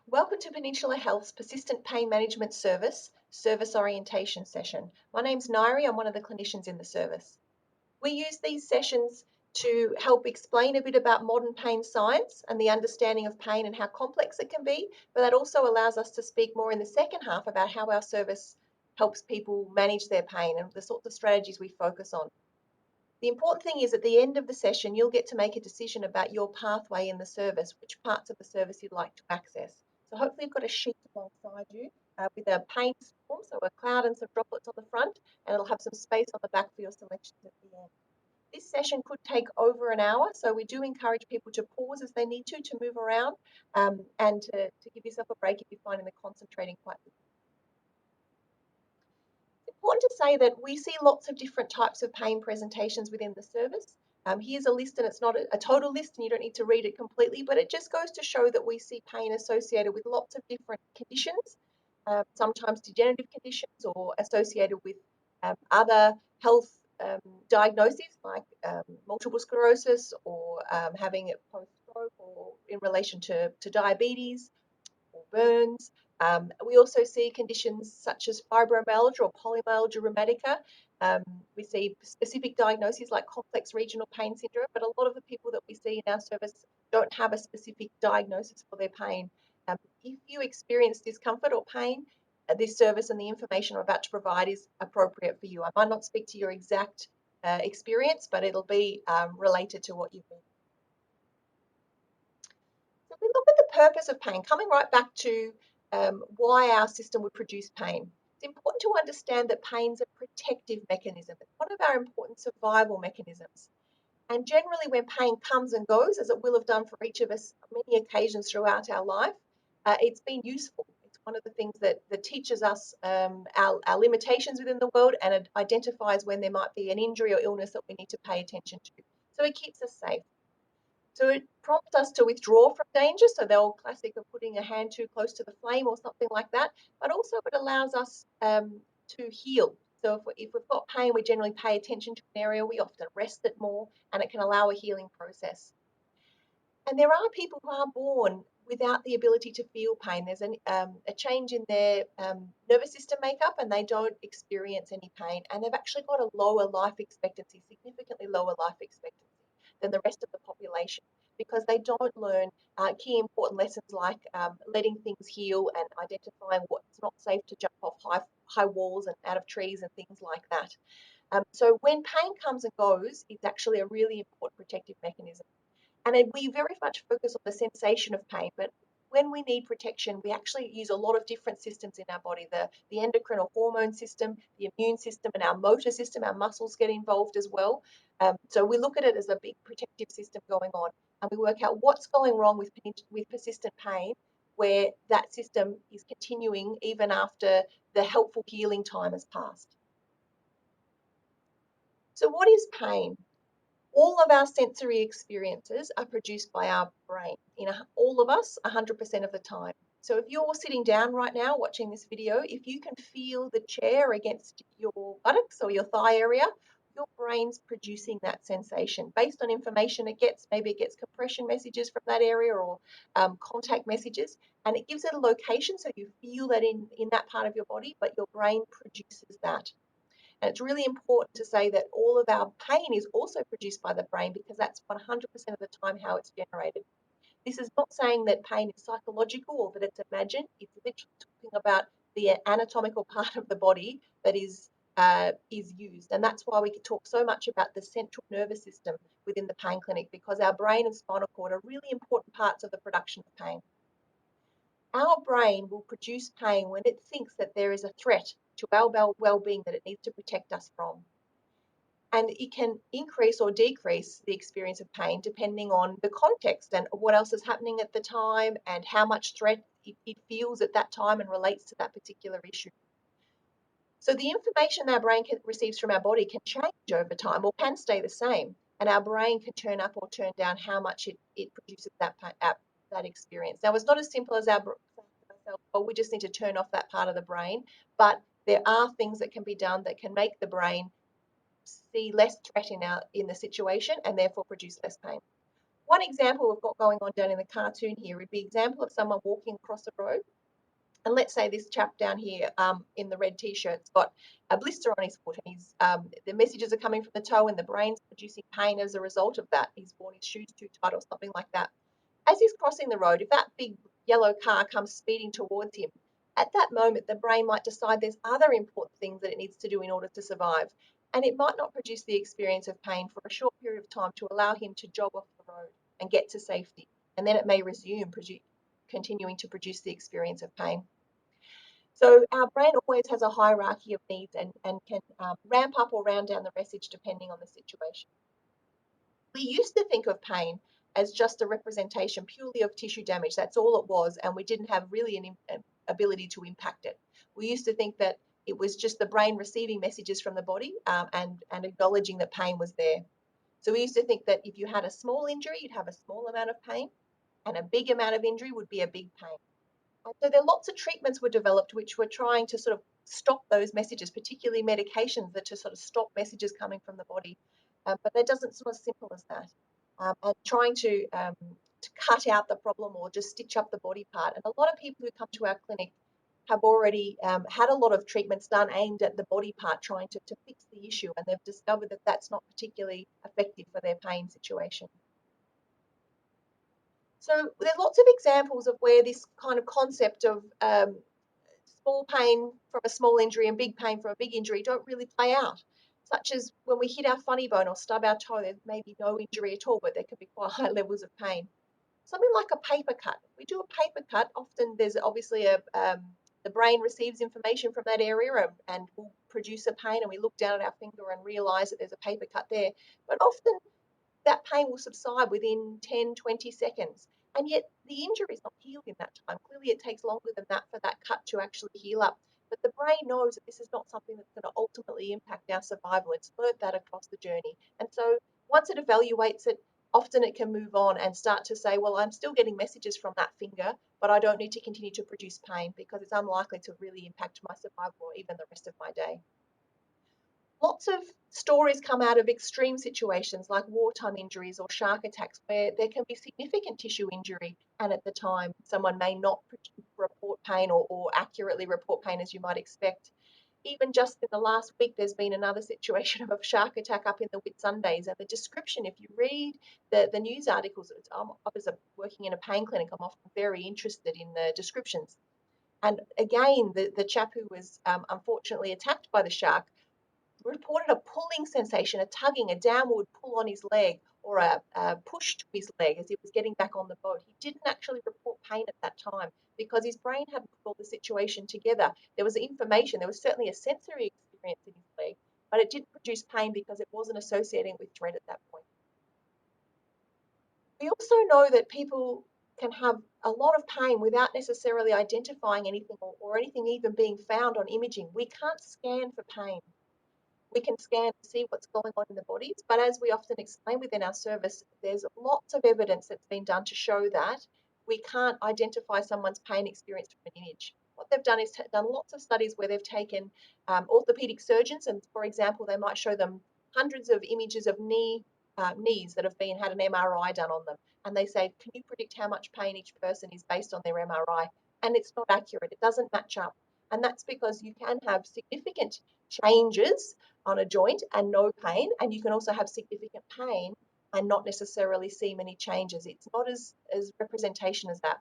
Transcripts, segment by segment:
Welcome to Peninsula Health's Persistent Pain Management Service Orientation session. My name's Nairi, I'm one of the clinicians in the service. We use these sessions to help explain a bit about modern pain science and the understanding of pain and how complex it can be, but that also allows us to speak more in the second half about how our service helps people manage their pain and the sorts of strategies we focus on. The important thing is at the end of the session, you'll get to make a decision about your pathway in the service, which parts of the service you'd like to access. So hopefully you've got a sheet alongside you with a pain storm, so a cloud and some droplets on the front, and it'll have some space on the back for your selections at the end. This session could take over an hour, so we do encourage people to pause as they need to move around and to give yourself a break if you're finding the concentrating quite difficult. Important to say that we see lots of different types of pain presentations within the service. Here's a list, and it's not a total list, and you don't need to read it completely, but it just goes to show that we see pain associated with lots of different conditions, sometimes degenerative conditions or associated with other health diagnoses like multiple sclerosis or having it post-stroke or in relation to diabetes or burns. We also see conditions such as fibromyalgia or polymyalgia rheumatica. We see specific diagnoses like complex regional pain syndrome, but a lot of the people that we see in our service don't have a specific diagnosis for their pain. If you experience discomfort or pain, this service and the information I'm about to provide is appropriate for you. I might not speak to your exact experience, but it'll be related to what you've been. So we look at the purpose of pain, coming right back to why our system would produce pain. It's important to understand that pain's a protective mechanism. It's one of our important survival mechanisms. And generally, when pain comes and goes, as it will have done for each of us on many occasions throughout our life, it's been useful. It's one of the things that teaches us our limitations within the world, and it identifies when there might be an injury or illness that we need to pay attention to. So it keeps us safe. So it prompts us to withdraw from danger. So the old classic of putting a hand too close to the flame or something like that. But also it allows us to heal. So if we've got pain, we generally pay attention to an area. We often rest it more, and it can allow a healing process. And there are people who are born without the ability to feel pain. There's a change in their nervous system makeup, and they don't experience any pain. And they've actually got a lower life expectancy, significantly lower life expectancy than the rest of the population, because they don't learn key important lessons like letting things heal and identifying what's not safe to jump off high walls and out of trees and things like that. So when pain comes and goes, it's actually a really important protective mechanism. And we very much focus on the sensation of pain, but when we need protection, we actually use a lot of different systems in our body, the endocrine or hormone system, the immune system, and our motor system. Our muscles get involved as well. So we look at it as a big protective system going on, and we work out what's going wrong with persistent pain, where that system is continuing even after the helpful healing time has passed. So what is pain? All of our sensory experiences are produced by our brain, all of us 100% of the time. So if you're sitting down right now watching this video, if you can feel the chair against your buttocks or your thigh area, your brain's producing that sensation based on information it gets. Maybe it gets compression messages from that area or contact messages, and it gives it a location so you feel that in that part of your body, but your brain produces that. And it's really important to say that all of our pain is also produced by the brain, because that's 100% of the time how it's generated. This is not saying that pain is psychological or that it's imagined. It's literally talking about the anatomical part of the body that is used. And that's why we talk so much about the central nervous system within the pain clinic, because our brain and spinal cord are really important parts of the production of pain. Our brain will produce pain when it thinks that there is a threat to our well-being that it needs to protect us from. And it can increase or decrease the experience of pain depending on the context and what else is happening at the time and how much threat it feels at that time and relates to that particular issue. So the information our brain receives from our body can change over time or can stay the same, and our brain can turn up or turn down how much it produces that experience. Now, it's not as simple as well, we just need to turn off that part of the brain, but there are things that can be done that can make the brain see less threat in the situation and therefore produce less pain. One example we've got going on down in the cartoon here would be an example of someone walking across a road. And let's say this chap down here in the red t-shirt's got a blister on his foot, and the messages are coming from the toe, and the brain's producing pain as a result of that. He's worn his shoes too tight or something like that. As he's crossing the road, if that big yellow car comes speeding towards him, at that moment, the brain might decide there's other important things that it needs to do in order to survive. And it might not produce the experience of pain for a short period of time to allow him to jog off the road and get to safety. And then it may resume continuing to produce the experience of pain. So our brain always has a hierarchy of needs and can ramp up or round down the message depending on the situation. We used to think of pain as just a representation purely of tissue damage. That's all it was, and we didn't have really an ability to impact it. We used to think that it was just the brain receiving messages from the body and acknowledging that pain was there. So we used to think that if you had a small injury, you'd have a small amount of pain, and a big amount of injury would be a big pain. And so there are lots of treatments were developed which were trying to sort of stop those messages, particularly medications that to sort of stop messages coming from the body. But that doesn't sort of simple as that. And trying to cut out the problem or just stitch up the body part. And a lot of people who come to our clinic have already had a lot of treatments done aimed at the body part, trying to fix the issue. And they've discovered that that's not particularly effective for their pain situation. So there's lots of examples of where this kind of concept of small pain from a small injury and big pain from a big injury don't really play out, such as when we hit our funny bone or stub our toe, there may be no injury at all, but there can be quite high levels of pain. Something like a paper cut. If we do a paper cut, often there's obviously the brain receives information from that area and will produce a pain, and we look down at our finger and realize that there's a paper cut there. But often that pain will subside within 10, 20 seconds. And yet the injury is not healed in that time. Clearly, it takes longer than that for that cut to actually heal up. But the brain knows that this is not something that's going to ultimately impact our survival. It's learned that across the journey. And so once it evaluates it, often it can move on and start to say, well, I'm still getting messages from that finger, but I don't need to continue to produce pain because it's unlikely to really impact my survival or even the rest of my day. Lots of stories come out of extreme situations like wartime injuries or shark attacks where there can be significant tissue injury, and at the time someone may not report pain or accurately report pain as you might expect. Even just in the last week, there's been another situation of a shark attack up in the Whitsundays, and the description, if you read the news articles, I was working in a pain clinic, I'm often very interested in the descriptions. And again, the chap who was unfortunately attacked by the shark reported a pulling sensation, a tugging, a downward pull on his leg, or a push to his leg as he was getting back on the boat. He didn't actually report pain at that time because his brain hadn't put all the situation together. There was information, there was certainly a sensory experience in his leg, but it didn't produce pain because it wasn't associating with dread at that point. We also know that people can have a lot of pain without necessarily identifying anything or anything even being found on imaging. We can't scan for pain. We can scan to see what's going on in the bodies, but as we often explain within our service, there's lots of evidence that's been done to show that we can't identify someone's pain experience from an image. What they've done is done lots of studies where they've taken orthopedic surgeons, and for example, they might show them hundreds of images of knees that have had an MRI done on them, and they say, can you predict how much pain each person is based on their MRI? And it's not accurate. It doesn't match up. And that's because you can have significant changes on a joint and no pain, and you can also have significant pain and not necessarily see many changes. It's not as representation as that.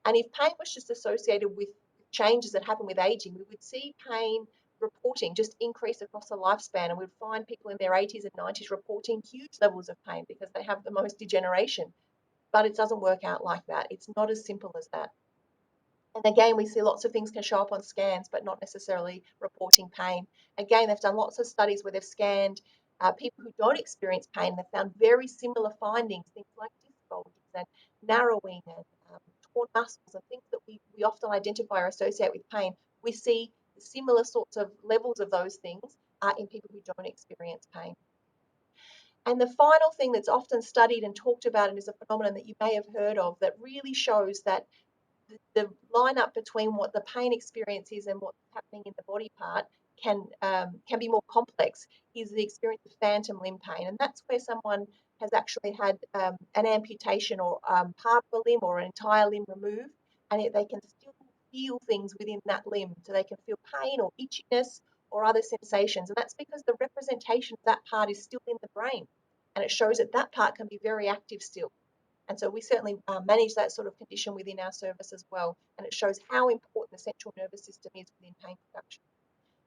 And if pain was just associated with changes that happen with aging, we would see pain reporting just increase across the lifespan, and we'd find people in their 80s and 90s reporting huge levels of pain because they have the most degeneration. But it doesn't work out like that. It's not as simple as that. And again, we see lots of things can show up on scans, but not necessarily reporting pain. Again, they've done lots of studies where they've scanned people who don't experience pain. They've found very similar findings, things like disc bulges and narrowing and torn muscles and things that we often identify or associate with pain. We see similar sorts of levels of those things in people who don't experience pain. And the final thing that's often studied and talked about and is a phenomenon that you may have heard of that really shows that the line-up between what the pain experience is and what's happening in the body part can be more complex is the experience of phantom limb pain. And that's where someone has actually had an amputation or part of a limb or an entire limb removed, and yet they can still feel things within that limb. So they can feel pain or itchiness or other sensations. And that's because the representation of that part is still in the brain. And it shows that that part can be very active still. And so we certainly manage that sort of condition within our service as well. And it shows how important the central nervous system is within pain production.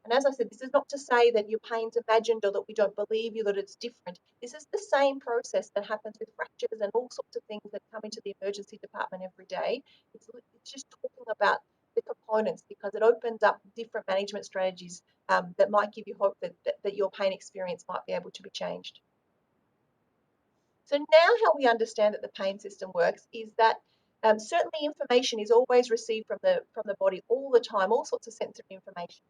And as I said, this is not to say that your pain's imagined or that we don't believe you that it's different. This is the same process that happens with fractures and all sorts of things that come into the emergency department every day. It's just talking about the components because it opens up different management strategies that might give you hope that your pain experience might be able to be changed. So now how we understand that the pain system works is that certainly information is always received from the body all the time, all sorts of sensory information.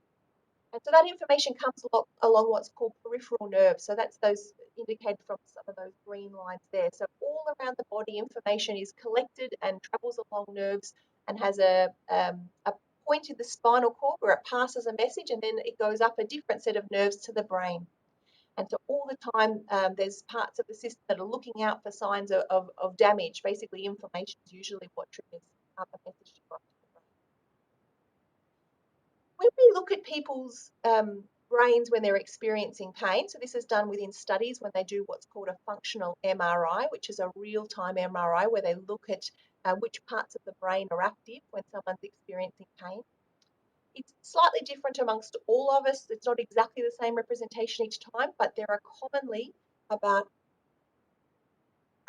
And so that information comes along what's called peripheral nerves. So that's those indicated from some of those green lines there. So all around the body, information is collected and travels along nerves and has a point in the spinal cord where it passes a message and then it goes up a different set of nerves to the brain. And so all the time, there's parts of the system that are looking out for signs of damage. Basically, inflammation is usually what triggers up a message to go up to the brain. When we look at people's brains when they're experiencing pain, so this is done within studies when they do what's called a functional MRI, which is a real-time MRI where they look at which parts of the brain are active when someone's experiencing pain. It's slightly different amongst all of us. It's not exactly the same representation each time, but there are commonly about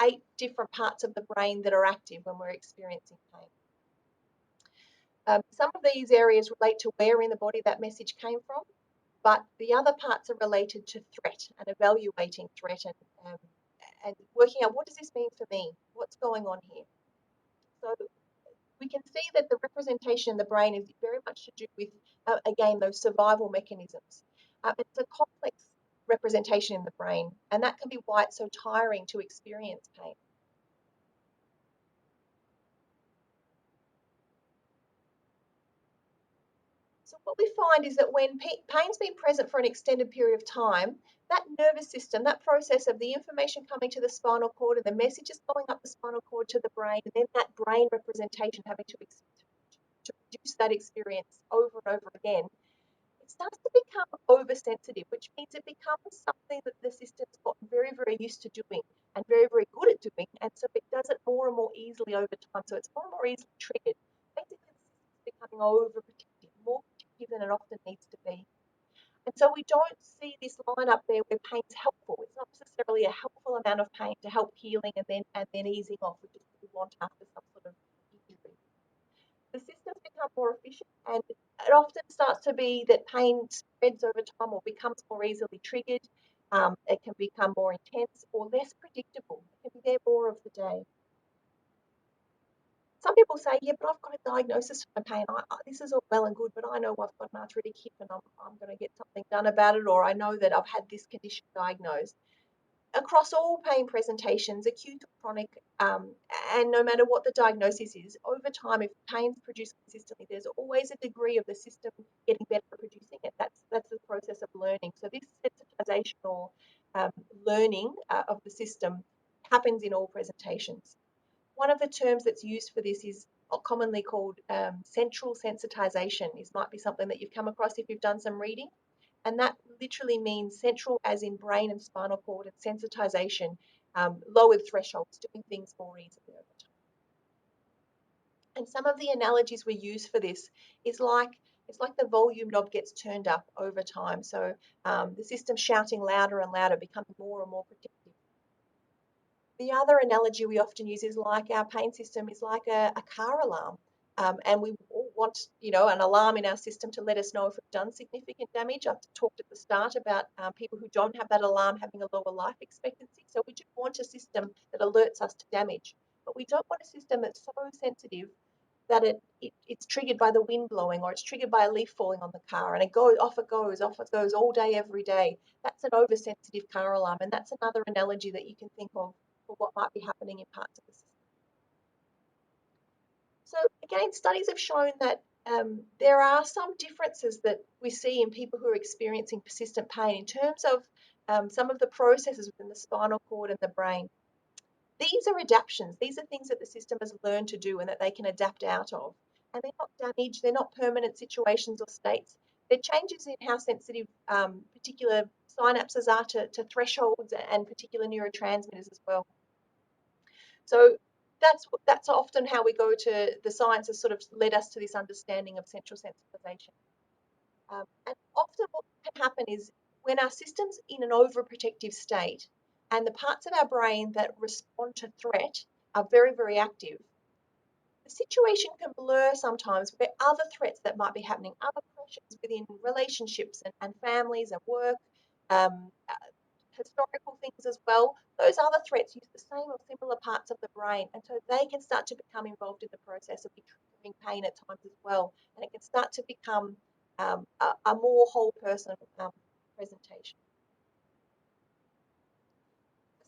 8 different parts of the brain that are active when we're experiencing pain. Some of these areas relate to where in the body that message came from, but the other parts are related to threat and evaluating threat and working out what does this mean for me? What's going on here? So we can see that the representation in the brain is very much to do with, again, those survival mechanisms. It's a complex representation in the brain, and that can be why it's so tiring to experience pain. So what we find is that when pain's been present for an extended period of time, that nervous system, that process of the information coming to the spinal cord and the messages going up the spinal cord to the brain, and then that brain representation having to produce that experience over and over again, it starts to become oversensitive, which means it becomes something that the system's gotten very, very used to doing and very, very good at doing. And so it does it more and more easily over time. So it's more and more easily triggered. Basically, the system's becoming overprotective, more protective than it often needs to be. And so we don't see this line up there where pain's helpful. It's not necessarily a helpful amount of pain to help healing and then easing off, which is what we want after some sort of injury. The systems become more efficient, and it often starts to be that pain spreads over time or becomes more easily triggered. It can become more intense or less predictable. It can be there more of the day. Some people say, yeah, but I've got a diagnosis for my pain. This is all well and good, but I know I've got an arthritic hip and I'm going to get something done about it, or I know that I've had this condition diagnosed. Across all pain presentations, acute or chronic, and no matter what the diagnosis is, over time, if pain's produced consistently, there's always a degree of the system getting better at producing it. That's the process of learning. So this sensitization or learning of the system happens in all presentations. One of the terms that's used for this is commonly called central sensitization. This might be something that you've come across if you've done some reading. And that literally means central as in brain and spinal cord, and sensitization, lowered thresholds, doing things more easily over time. And some of the analogies we use for this is it's like the volume knob gets turned up over time. So the system's shouting louder and louder, becoming more and more protective. The other analogy we often use is like our pain system is like a car alarm. And we all want, an alarm in our system to let us know if we've done significant damage. I've talked at the start about people who don't have that alarm having a lower life expectancy. So we do want a system that alerts us to damage, but we don't want a system that's so sensitive that it's triggered by the wind blowing or it's triggered by a leaf falling on the car and it goes off it goes all day, every day. That's an oversensitive car alarm, and that's another analogy that you can think of for what might be happening in parts of the system. So again, studies have shown that there are some differences that we see in people who are experiencing persistent pain in terms of some of the processes within the spinal cord and the brain. These are adaptations. These are things that the system has learned to do and that they can adapt out of. And they're not damaged, they're not permanent situations or states. They're changes in how sensitive particular synapses are to thresholds and particular neurotransmitters as well. So that's often how we go to the science has sort of led us to this understanding of central sensitization. And often what can happen is when our system's in an overprotective state and the parts of our brain that respond to threat are very, very active, the situation can blur sometimes where other threats that might be happening, other pressures within relationships and families and work, um, historical things as well, those other threats use the same or similar parts of the brain. And so they can start to become involved in the process of triggering pain at times as well. And it can start to become a more whole person presentation.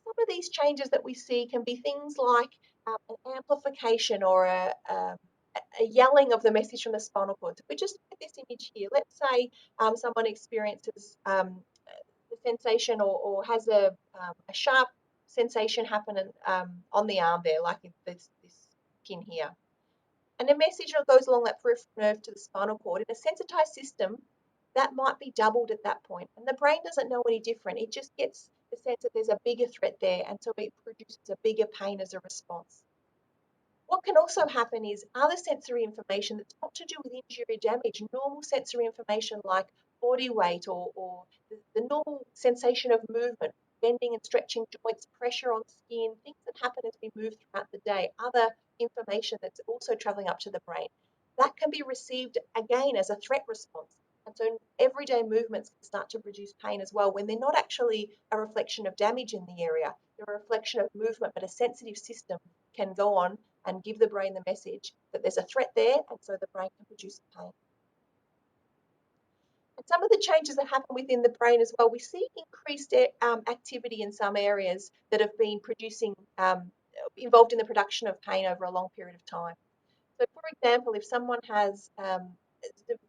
Some of these changes that we see can be things like an amplification or a yelling of the message from the spinal cord. So if we just look at this image here, let's say someone experiences the sensation or has a sharp sensation happen on the arm there, like this pin here. And a message goes along that peripheral nerve to the spinal cord. In a sensitized system, that might be doubled at that point. And the brain doesn't know any different. It just gets the sense that there's a bigger threat there, and so it produces a bigger pain as a response. What can also happen is other sensory information that's not to do with injury or damage, normal sensory information like body weight or the normal sensation of movement, bending and stretching joints, pressure on skin, things that happen as we move throughout the day, other information that's also traveling up to the brain. That can be received again as a threat response. And so everyday movements can start to produce pain as well when they're not actually a reflection of damage in the area. They're a reflection of movement, but a sensitive system can go on and give the brain the message that there's a threat there, and so the brain can produce pain. And some of the changes that happen within the brain as well, we see increased activity in some areas that have been producing, involved in the production of pain over a long period of time. So, for example, if someone has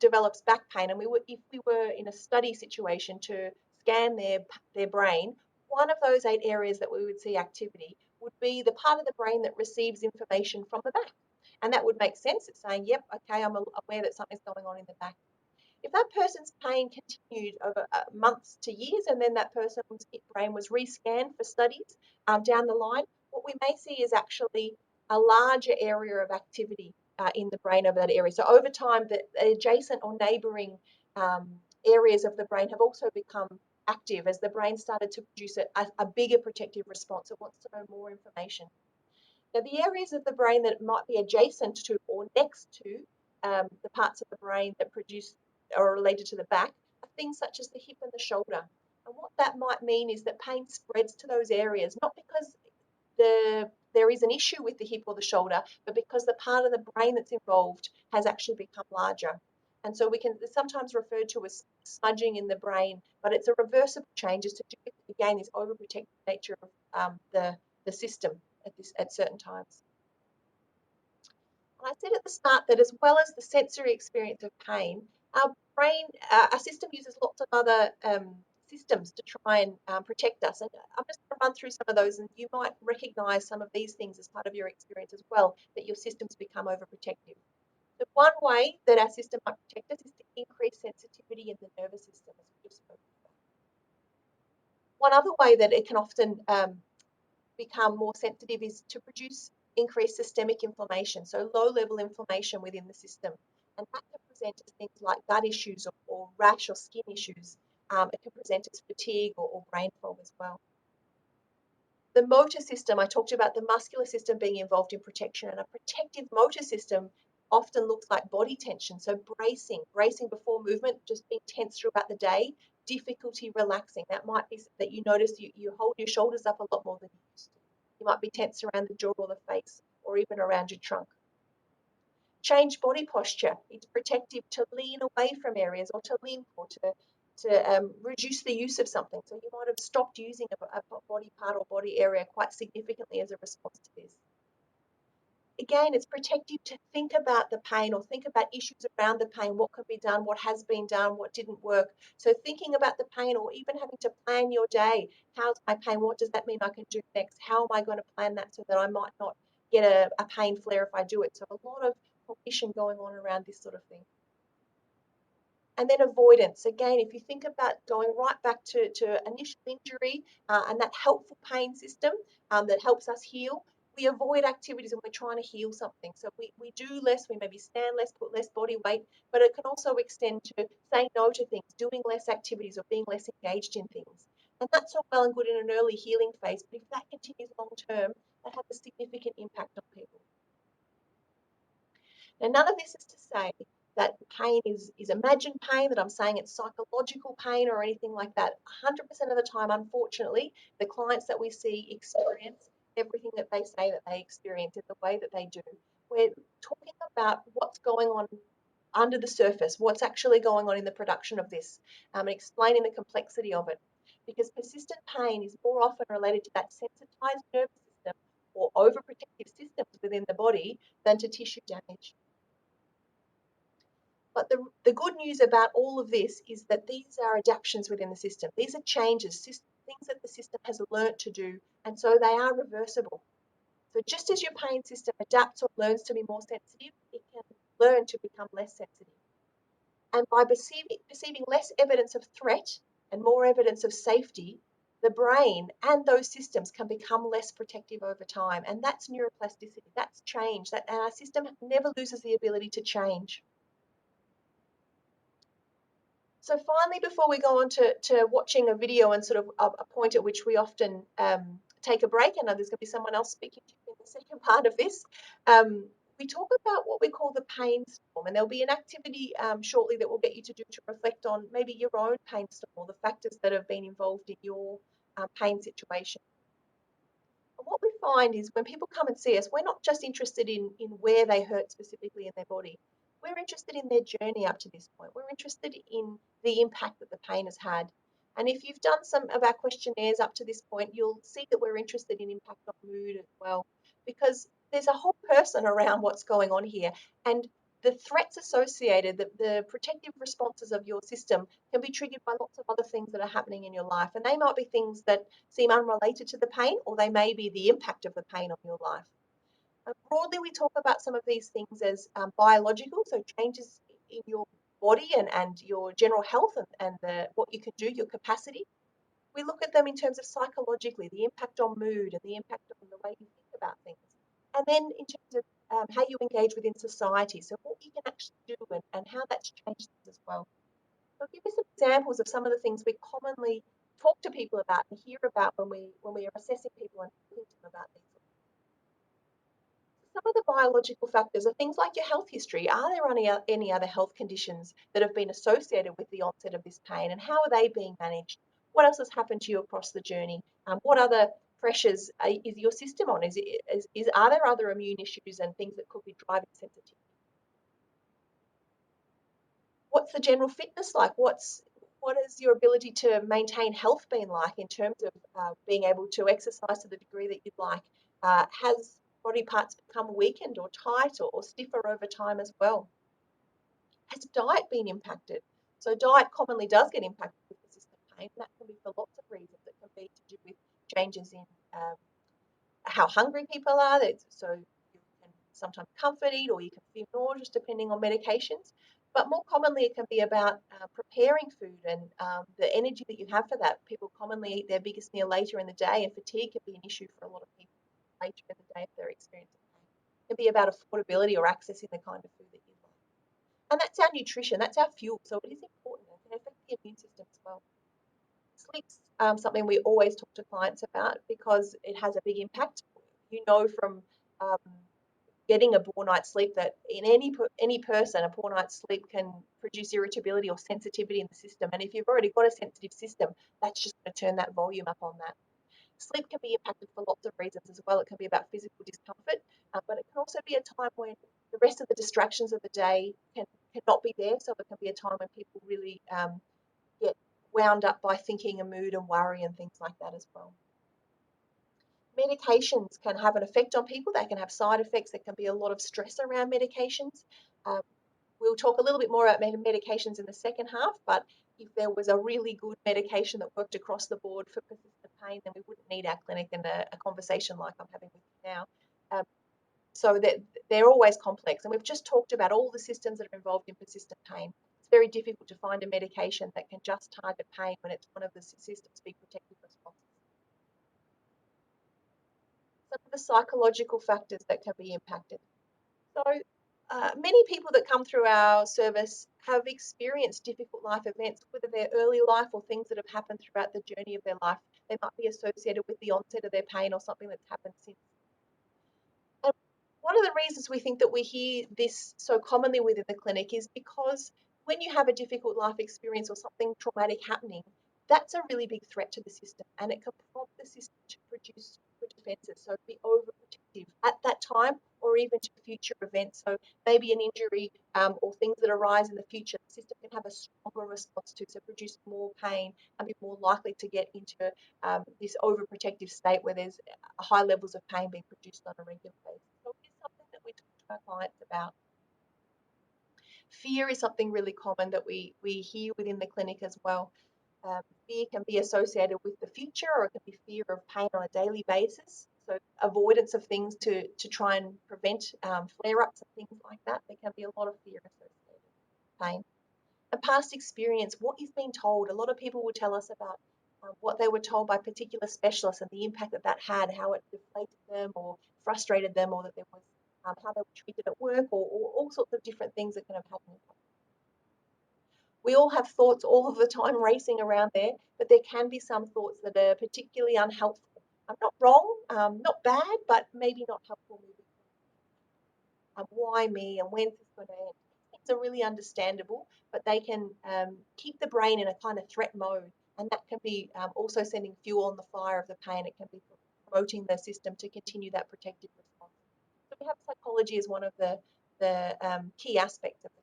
develops back pain, and if we were in a study situation to scan their brain, one of those 8 areas that we would see activity would be the part of the brain that receives information from the back, and that would make sense. It's saying, "Yep, okay, I'm aware that something's going on in the back." If that person's pain continued over months to years, and then that person's brain was rescanned for studies down the line, what we may see is actually a larger area of activity in the brain over that area. So over time, the adjacent or neighboring areas of the brain have also become active as the brain started to produce a bigger protective response. It wants to know more information. Now, the areas of the brain that might be adjacent to or next to the parts of the brain that produce or are related to the back are things such as the hip and the shoulder. And what that might mean is that pain spreads to those areas, not because there is an issue with the hip or the shoulder, but because the part of the brain that's involved has actually become larger. And so it's sometimes referred to as smudging in the brain, but it's a reversible change. It's to do with, again, this overprotective nature of the system at certain times. And I said at the start that as well as the sensory experience of pain, our system uses lots of other systems to try and protect us. And I'm just going to run through some of those, and you might recognize some of these things as part of your experience as well, that your systems become overprotective. The one way that our system might protect us is to increase sensitivity in the nervous system, as we just spoke about. One other way that it can often become more sensitive is to produce increased systemic inflammation, so low-level inflammation within the system. And that can present as things like gut issues or rash or skin issues. It can present as fatigue or brain fog as well. The motor system, I talked about the muscular system being involved in protection, and a protective motor system often looks like body tension. So bracing before movement, just being tense throughout the day, difficulty relaxing. That might be that you notice you hold your shoulders up a lot more than you used to. You might be tense around the jaw or the face or even around your trunk. Change body posture. It's protective to lean away from areas or to limp or to reduce the use of something. So you might have stopped using a body part or body area quite significantly as a response to this. again, it's protective to think about the pain or think about issues around the pain, what can be done, what has been done, what didn't work. So thinking about the pain or even having to plan your day, how's my pain? What does that mean I can do next? How am I going to plan that so that I might not get a pain flare if I do it? So a lot of cognition going on around this sort of thing. And then avoidance. Again, if you think about going right back to initial injury and that helpful pain system that helps us heal, we avoid activities when we're trying to heal something. So we do less, we maybe stand less, put less body weight, but it can also extend to saying no to things, doing less activities or being less engaged in things. And that's all well and good in an early healing phase, but if that continues long term, that has a significant impact on people. Now, none of this is to say that pain is imagined pain, that I'm saying it's psychological pain or anything like that. 100% of the time, unfortunately, the clients that we see experience everything that they say that they experience in the way that they do. We're talking about what's going on under the surface, what's actually going on in the production of this, and explaining the complexity of it. Because persistent pain is more often related to that sensitized nervous system or overprotective systems within the body than to tissue damage. But the good news about all of this is that these are adaptations within the system. These are changes, things that the system has learnt to do, and so they are reversible. So just as your pain system adapts or learns to be more sensitive, it can learn to become less sensitive. And by perceiving less evidence of threat and more evidence of safety, the brain and those systems can become less protective over time. And that's neuroplasticity, that's change. And our system never loses the ability to change. So finally, before we go on to watching a video and sort of a point at which we often take a break, and there's going to be someone else speaking to you in the second part of this, we talk about what we call the pain storm, and there'll be an activity shortly that we'll get you to do to reflect on maybe your own pain storm or the factors that have been involved in your pain situation. And what we find is when people come and see us, we're not just interested in where they hurt specifically in their body. We're interested in their journey up to this point. We're interested in the impact that the pain has had. And if you've done some of our questionnaires up to this point, you'll see that we're interested in impact on mood as well, because there's a whole person around what's going on here. And the threats associated, the protective responses of your system can be triggered by lots of other things that are happening in your life. And they might be things that seem unrelated to the pain, or they may be the impact of the pain on your life. Broadly, we talk about some of these things as biological, so changes in your body and your general health and what you can do, your capacity. We look at them in terms of psychologically, the impact on mood and the impact on the way you think about things. And then in terms of how you engage within society, so what you can actually do and how that's changed things as well. I'll give you some examples of some of the things we commonly talk to people about and hear about when we are assessing people and talking to them about these. Some of the biological factors are things like your health history. Are there any other health conditions that have been associated with the onset of this pain, and how are they being managed? What else has happened to you across the journey? What other pressures is your system on? Are there other immune issues and things that could be driving sensitivity? What's the general fitness like? What is your ability to maintain health been like in terms of being able to exercise to the degree that you'd like? Has body parts become weakened or tight or stiffer over time as well? Has diet been impacted? So diet commonly does get impacted with persistent pain. That can be for lots of reasons. It can be to do with changes in how hungry people are. So you can sometimes comfort eat or you can feel nauseous depending on medications. But more commonly, it can be about preparing food and the energy that you have for that. People commonly eat their biggest meal later in the day, and fatigue can be an issue for a lot of people later in the day if they're experiencing pain. It can be about affordability or accessing the kind of food that you like. And that's our nutrition, that's our fuel. So it is important and can affect the immune system as well. Sleep's something we always talk to clients about because it has a big impact. You know from um, getting a poor night's sleep that in any person, a poor night's sleep can produce irritability or sensitivity in the system. And if you've already got a sensitive system, that's just going to turn that volume up on that. Sleep can be impacted for lots of reasons as well. It can be about physical discomfort, but it can also be a time when the rest of the distractions of the day cannot be there. So it can be a time when people really get wound up by thinking and mood and worry and things like that as well. Medications can have an effect on people. They can have side effects. There can be a lot of stress around medications. Um, we'll talk a little bit more about medications in the second half, but if there was a really good medication that worked across the board for persistent pain, then we wouldn't need our clinic and a conversation like I'm having with you now. Um, so that they're always complex. And we've just talked about all the systems that are involved in persistent pain. It's very difficult to find a medication that can just target pain when it's one of the systems big protective responses. Some of the psychological factors that can be impacted. So many people that come through our service have experienced difficult life events, whether they're early life or things that have happened throughout the journey of their life. They might be associated with the onset of their pain or something that's happened since. And one of the reasons we think that we hear this so commonly within the clinic is because when you have a difficult life experience or something traumatic happening, that's a really big threat to the system, and it can prompt the system to produce super defenses, so be overprotective at that time or even to future events. So maybe an injury or things that arise in the future, the system can have a stronger response to, so produce more pain and be more likely to get into this overprotective state where there's high levels of pain being produced on a regular basis. So it is something that we talk to our clients about. Fear is something really common that we hear within the clinic as well. Fear can be associated with the future, or it can be fear of pain on a daily basis. So avoidance of things to try and prevent flare-ups and things like that. There can be a lot of fear associated with pain. And past experience, what you've been told. A lot of people will tell us about what they were told by particular specialists and the impact that that had, how it deflated them or frustrated them, or that there was how they were treated at work, or all sorts of different things that can have happened. We all have thoughts all of the time racing around there, but there can be some thoughts that are particularly unhelpful. I'm not wrong, not bad, but maybe not helpful moving forward. Why me and when's this going to end? Things are really understandable, but they can keep the brain in a kind of threat mode, and that can be also sending fuel on the fire of the pain. It can be promoting the system to continue that protective response. So we have psychology as one of the key aspects of it.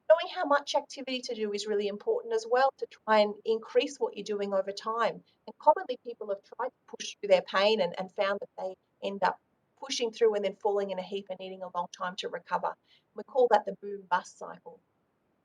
Knowing how much activity to do is really important as well to try and increase what you're doing over time. And commonly people have tried to push through their pain and found that they end up pushing through and then falling in a heap and needing a long time to recover. We call that the boom bust cycle.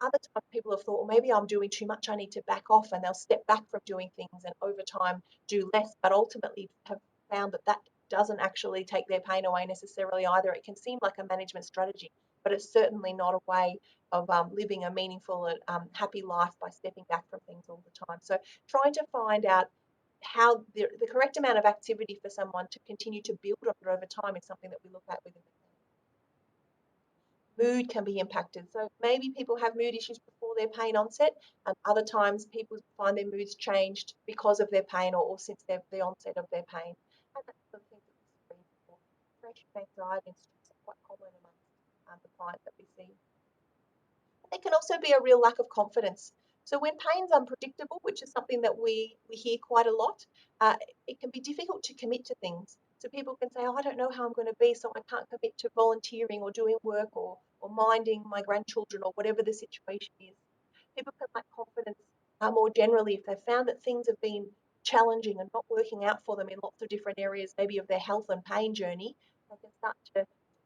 Other times people have thought, well, maybe I'm doing too much, I need to back off, and they'll step back from doing things and over time do less, but ultimately have found that that doesn't actually take their pain away necessarily either. It can seem like a management strategy, but it's certainly not a way of living a meaningful and happy life by stepping back from things all the time. So trying to find out how the correct amount of activity for someone to continue to build on it over time is something that we look at within the mood can be impacted. So maybe people have mood issues before their pain onset, and other times people find their moods changed because of their pain or since the onset of their pain. And that's the things that we screen for. Depression, anxiety, and stress are quite common amongst the clients that we see. There can also be a real lack of confidence. So when pain's unpredictable, which is something that we hear quite a lot, it can be difficult to commit to things. So people can say, oh, I don't know how I'm going to be, so I can't commit to volunteering or doing work or minding my grandchildren or whatever the situation is. People can lack confidence more generally if they've found that things have been challenging and not working out for them in lots of different areas, maybe of their health and pain journey. They can start to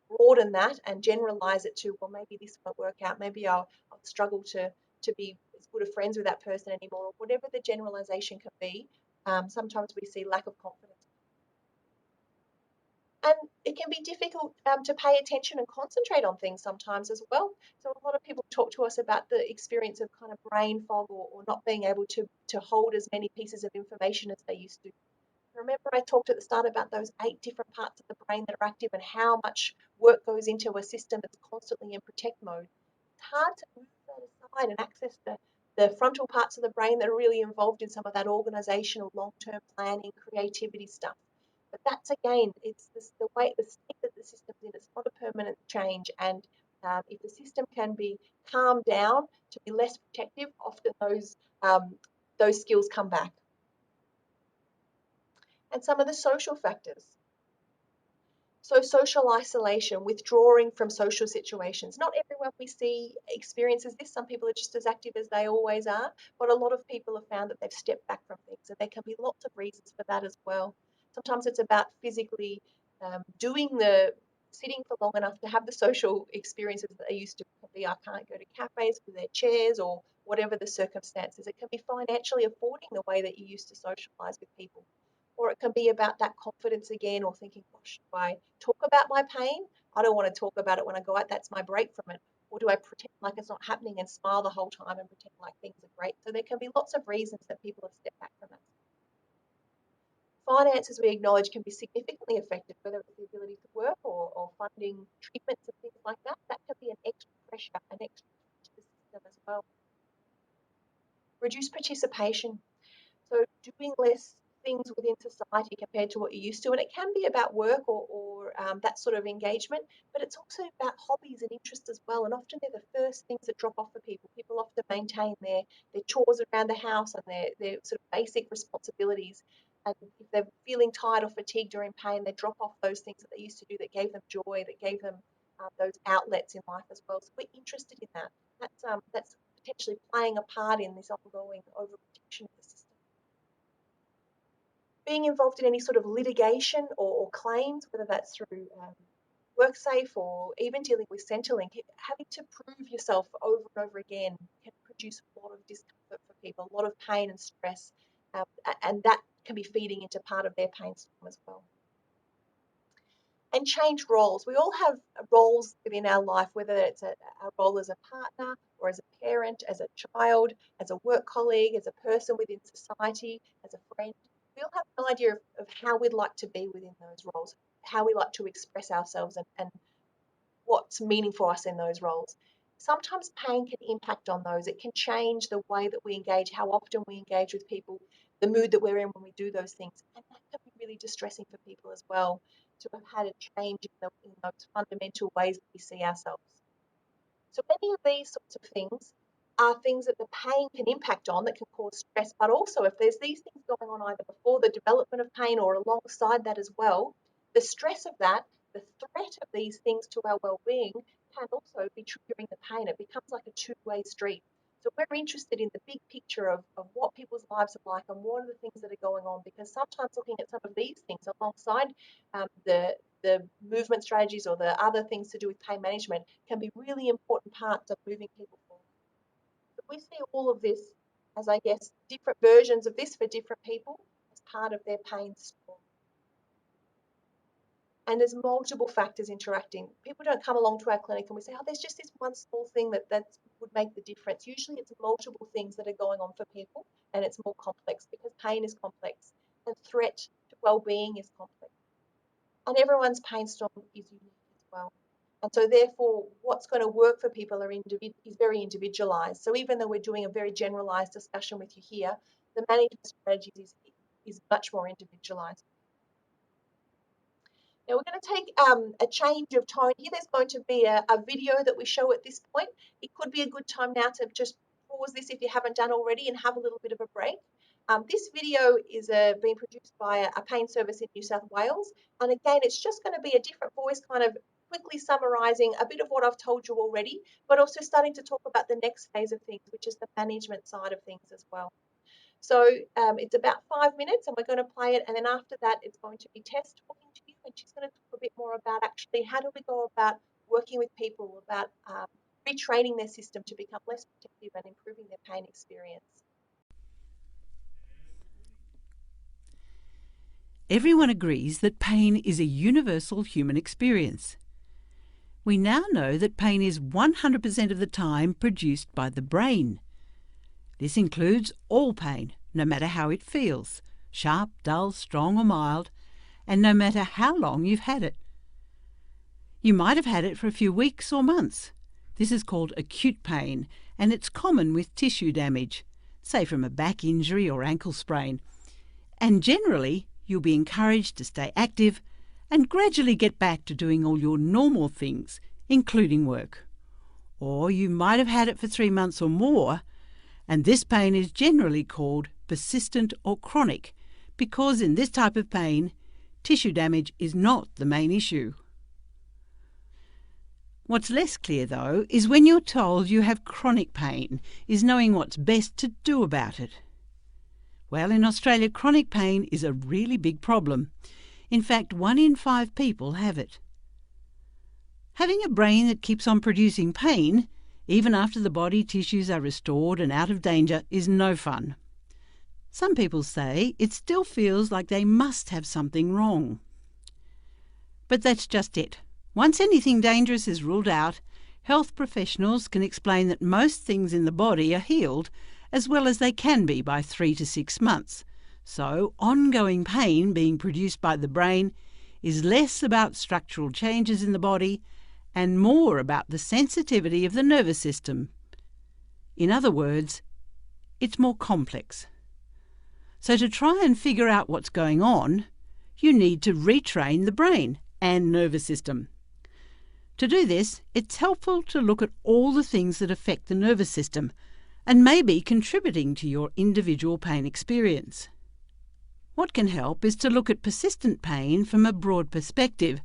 broaden that and generalize it to, well, maybe this won't work out. Maybe I'll struggle to be as good of friends with that person anymore, or whatever the generalization can be. Sometimes we see lack of confidence. And it can be difficult to pay attention and concentrate on things sometimes as well. So a lot of people talk to us about the experience of kind of brain fog or not being able to hold as many pieces of information as they used to. Remember I talked at the start about those 8 different parts of the brain that are active and how much work goes into a system that's constantly in protect mode. It's hard to move that aside and access the frontal parts of the brain that are really involved in some of that organizational, long-term planning, creativity stuff. But that's again, it's the state that the system's in. It's not a permanent change, and if the system can be calmed down to be less protective, often those skills come back. And some of the social factors. So social isolation, withdrawing from social situations. Not everyone we see experiences this. Some people are just as active as they always are, but a lot of people have found that they've stepped back from things, and there can be lots of reasons for that as well. Sometimes it's about physically sitting for long enough to have the social experiences that they used to be. I can't go to cafes with their chairs or whatever the circumstances. It can be financially affording the way that you used to socialize with people. Or it can be about that confidence again, or thinking, gosh, do I talk about my pain? I don't want to talk about it when I go out. That's my break from it. Or do I pretend like it's not happening and smile the whole time and pretend like things are great? So there can be lots of reasons that people have stepped back from that. Finances, we acknowledge, can be significantly affected, whether it's the ability to work or funding treatments and things like that. That can be an extra pressure, an extra to the system as well. Reduced participation. So doing less things within society compared to what you used to. And it can be about work or that sort of engagement, but it's also about hobbies and interests as well. And often they're the first things that drop off for people. People often maintain their chores around the house and their sort of basic responsibilities. And if they're feeling tired or fatigued or in pain, they drop off those things that they used to do that gave them joy, that gave them those outlets in life as well. So we're interested in that. That's potentially playing a part in this ongoing overprotection of the system. Being involved in any sort of litigation or claims, whether that's through WorkSafe or even dealing with Centrelink, having to prove yourself over and over again can produce a lot of discomfort for people, a lot of pain and stress, and that can be feeding into part of their pain storm as well. And change roles. We all have roles within our life, whether it's a role as a partner or as a parent, as a child, as a work colleague, as a person within society, as a friend. We all have an idea of how we'd like to be within those roles, how we like to express ourselves and what's meaning for us in those roles. Sometimes pain can impact on those. It can change the way that we engage, how often we engage with people, the mood that we're in when we do those things. And that can be really distressing for people as well, to have had a change in those fundamental ways that we see ourselves. So many of these sorts of things are things that the pain can impact on, that can cause stress, but also if there's these things going on either before the development of pain or alongside that as well, the stress of that, the threat of these things to our well-being can also be triggering the pain. It becomes like a two-way street. So we're interested in the big picture of what people's lives are like and what are the things that are going on, because sometimes looking at some of these things alongside the movement strategies or the other things to do with pain management can be really important parts of moving people forward. But we see all of this as, I guess, different versions of this for different people as part of their pain storm. And there's multiple factors interacting. People don't come along to our clinic and we say, oh, there's just this one small thing that would make the difference. Usually it's multiple things that are going on for people, and it's more complex because pain is complex and threat to well-being is complex. And everyone's pain storm is unique as well. And so therefore, what's going to work for people is very individualized. So even though we're doing a very generalized discussion with you here, the management strategies is much more individualized. Now we're going to take a change of tone here. There's going to be a video that we show at this point. It could be a good time now to just pause this if you haven't done already and have a little bit of a break. This video is being produced by a pain service in New South Wales. And again, it's just going to be a different voice kind of quickly summarising a bit of what I've told you already, but also starting to talk about the next phase of things, which is the management side of things as well. So it's about 5 minutes and we're going to play it. And then after that, it's going to be Tess talking to you, and she's going to talk a bit more about actually how do we go about working with people, about retraining their system to become less protective and improving their pain experience. Everyone agrees that pain is a universal human experience. We now know that pain is 100% of the time produced by the brain. This includes all pain, no matter how it feels, sharp, dull, strong or mild, and no matter how long you've had it. You might have had it for a few weeks or months. This is called acute pain, and it's common with tissue damage, say from a back injury or ankle sprain. And generally, you'll be encouraged to stay active and gradually get back to doing all your normal things, including work. Or you might have had it for 3 months or more, and this pain is generally called persistent or chronic, because in this type of pain, tissue damage is not the main issue. What's less clear, though, is when you're told you have chronic pain, is knowing what's best to do about it. Well, in Australia, chronic pain is a really big problem. In fact, 1 in 5 people have it. Having a brain that keeps on producing pain, even after the body tissues are restored and out of danger, is no fun. Some people say it still feels like they must have something wrong. But that's just it. Once anything dangerous is ruled out, health professionals can explain that most things in the body are healed as well as they can be by 3 to 6 months. So ongoing pain being produced by the brain is less about structural changes in the body and more about the sensitivity of the nervous system. In other words, it's more complex. So to try and figure out what's going on, you need to retrain the brain and nervous system. To do this, it's helpful to look at all the things that affect the nervous system and may be contributing to your individual pain experience. What can help is to look at persistent pain from a broad perspective,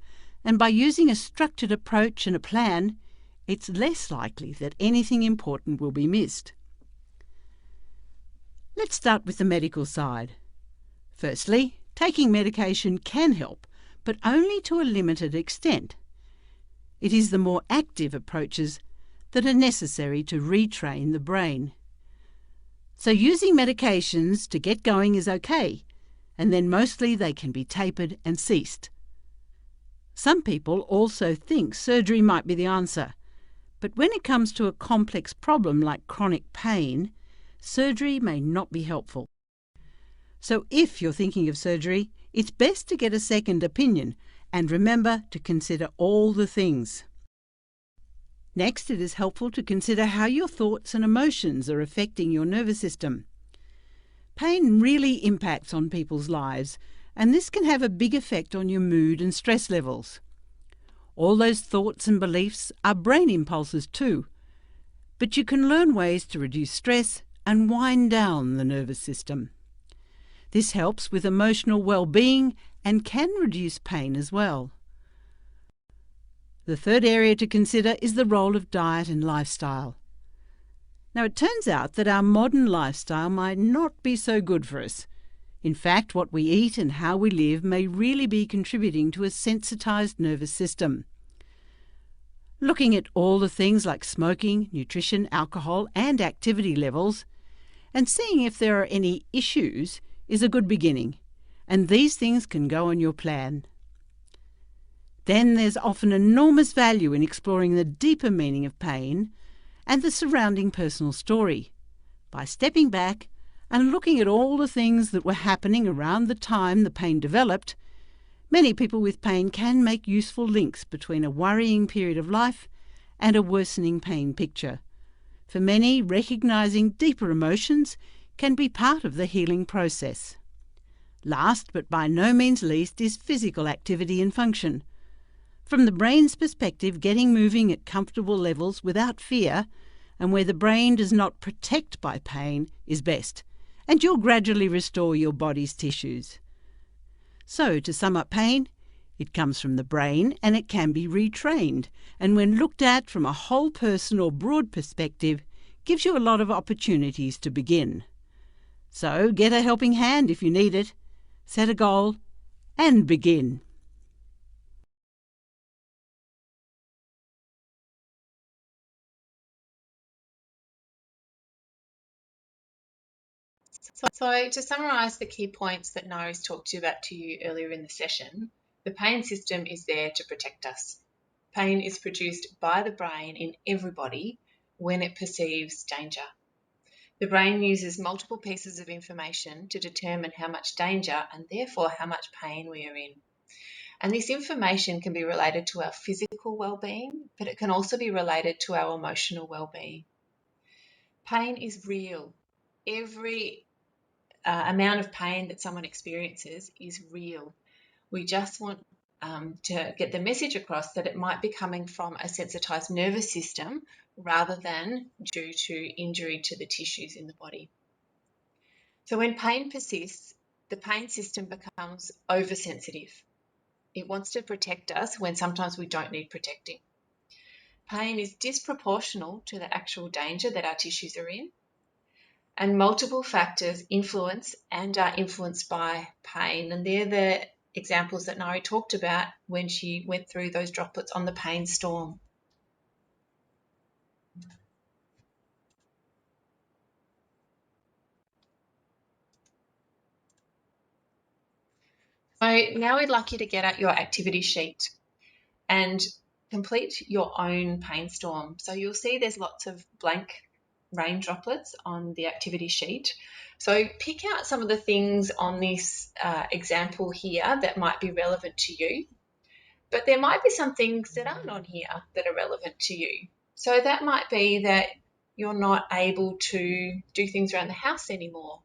and by using a structured approach and a plan, it's less likely that anything important will be missed. Let's start with the medical side. Firstly, taking medication can help, but only to a limited extent. It is the more active approaches that are necessary to retrain the brain. So using medications to get going is okay, and then mostly they can be tapered and ceased. Some people also think surgery might be the answer, but when it comes to a complex problem like chronic pain, surgery may not be helpful. So if you're thinking of surgery, it's best to get a second opinion and remember to consider all the things. Next, it is helpful to consider how your thoughts and emotions are affecting your nervous system. Pain really impacts on people's lives, and this can have a big effect on your mood and stress levels. All those thoughts and beliefs are brain impulses too, but you can learn ways to reduce stress and wind down the nervous system. This helps with emotional well-being and can reduce pain as well. The third area to consider is the role of diet and lifestyle. Now, it turns out that our modern lifestyle might not be so good for us. In fact, what we eat and how we live may really be contributing to a sensitized nervous system. Looking at all the things like smoking, nutrition, alcohol, and activity levels, and seeing if there are any issues is a good beginning, and these things can go on your plan. Then there's often enormous value in exploring the deeper meaning of pain and the surrounding personal story. By stepping back and looking at all the things that were happening around the time the pain developed, many people with pain can make useful links between a worrying period of life and a worsening pain picture. For many, recognizing deeper emotions can be part of the healing process. Last, but by no means least, is physical activity and function. From the brain's perspective, getting moving at comfortable levels without fear and where the brain does not protect by pain is best, and you'll gradually restore your body's tissues. So, to sum up pain, it comes from the brain and it can be retrained, and when looked at from a whole person or broad perspective, gives you a lot of opportunities to begin. So, get a helping hand if you need it, set a goal, and begin. So to summarise the key points that Nari's talked about to you earlier in the session, the pain system is there to protect us. Pain is produced by the brain in everybody when it perceives danger. The brain uses multiple pieces of information to determine how much danger and therefore how much pain we are in. And this information can be related to our physical well-being, but it can also be related to our emotional well-being. Pain is real. Every amount of pain that someone experiences is real. We just want to get the message across that it might be coming from a sensitized nervous system rather than due to injury to the tissues in the body. So when pain persists, the pain system becomes oversensitive. It wants to protect us when sometimes we don't need protecting. Pain is disproportional to the actual danger that our tissues are in. And multiple factors influence and are influenced by pain. And they're the examples that Nari talked about when she went through those droplets on the pain storm. So now we'd like you to get out your activity sheet and complete your own pain storm. So you'll see there's lots of blank rain droplets on the activity sheet. So pick out some of the things on this example here that might be relevant to you, but there might be some things that aren't on here that are relevant to you. So that might be that you're not able to do things around the house anymore,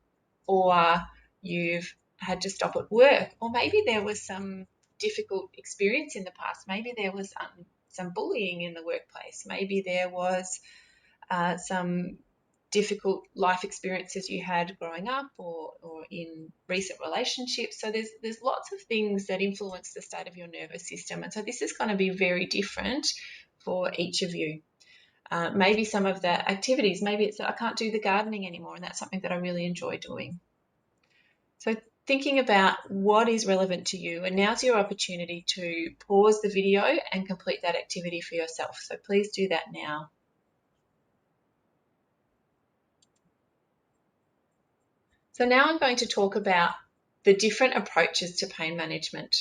or you've had to stop at work, or maybe there was some difficult experience in the past. Maybe there was some bullying in the workplace. Maybe there was some difficult life experiences you had growing up or in recent relationships. So there's lots of things that influence the state of your nervous system. And so this is going to be very different for each of you. Maybe some of the activities, maybe it's that I can't do the gardening anymore, and that's something that I really enjoy doing. So thinking about what is relevant to you, and now's your opportunity to pause the video and complete that activity for yourself. So please do that now. So now I'm going to talk about the different approaches to pain management.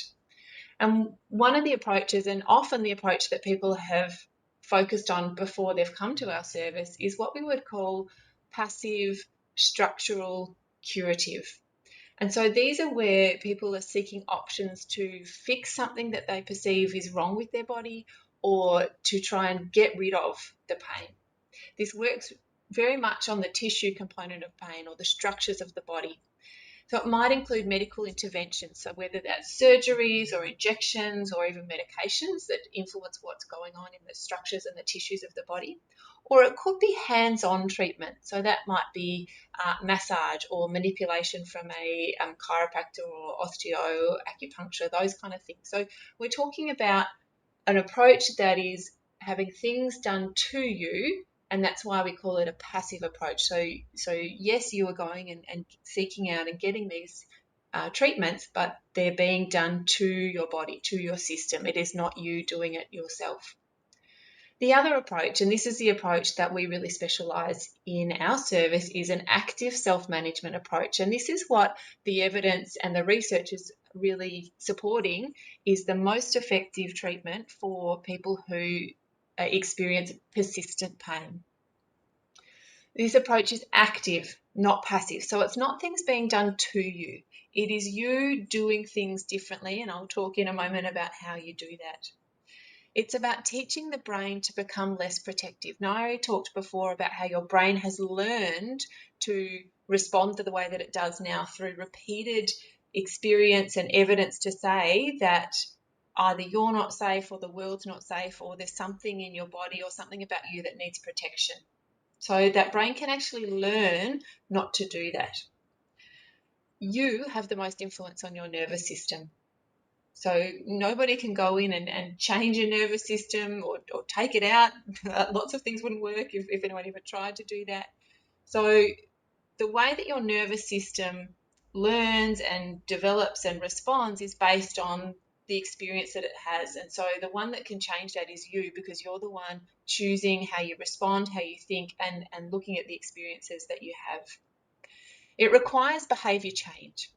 And one of the approaches, and often the approach that people have focused on before they've come to our service, is what we would call passive structural curative. And so these are where people are seeking options to fix something that they perceive is wrong with their body, or to try and get rid of the pain. This works very much on the tissue component of pain or the structures of the body. So it might include medical interventions, so whether that's surgeries or injections or even medications that influence what's going on in the structures and the tissues of the body. Or it could be hands-on treatment, so that might be massage or manipulation from a chiropractor or osteo, acupuncture, those kind of things. So we're talking about an approach that is having things done to you, and that's why we call it a passive approach. So yes, you are going and seeking out and getting these treatments, but they're being done to your body, to your system. It is not you doing it yourself. The other approach, and this is the approach that we really specialise in our service, is an active self-management approach. And this is what the evidence and the research is really supporting, is the most effective treatment for people who experience persistent pain. This approach is active, not passive. So it's not things being done to you. It is you doing things differently, and I'll talk in a moment about how you do that. It's about teaching the brain to become less protective. Nari talked before about how your brain has learned to respond to the way that it does now through repeated experience and evidence to say that either you're not safe or the world's not safe, or there's something in your body or something about you that needs protection. So that brain can actually learn not to do that. You have the most influence on your nervous system. So nobody can go in and change your nervous system or take it out. Lots of things wouldn't work if anyone ever tried to do that. So the way that your nervous system learns and develops and responds is based on the experience that it has. And so the one that can change that is you, because you're the one choosing how you respond, how you think, and looking at the experiences that you have. It requires behaviour change.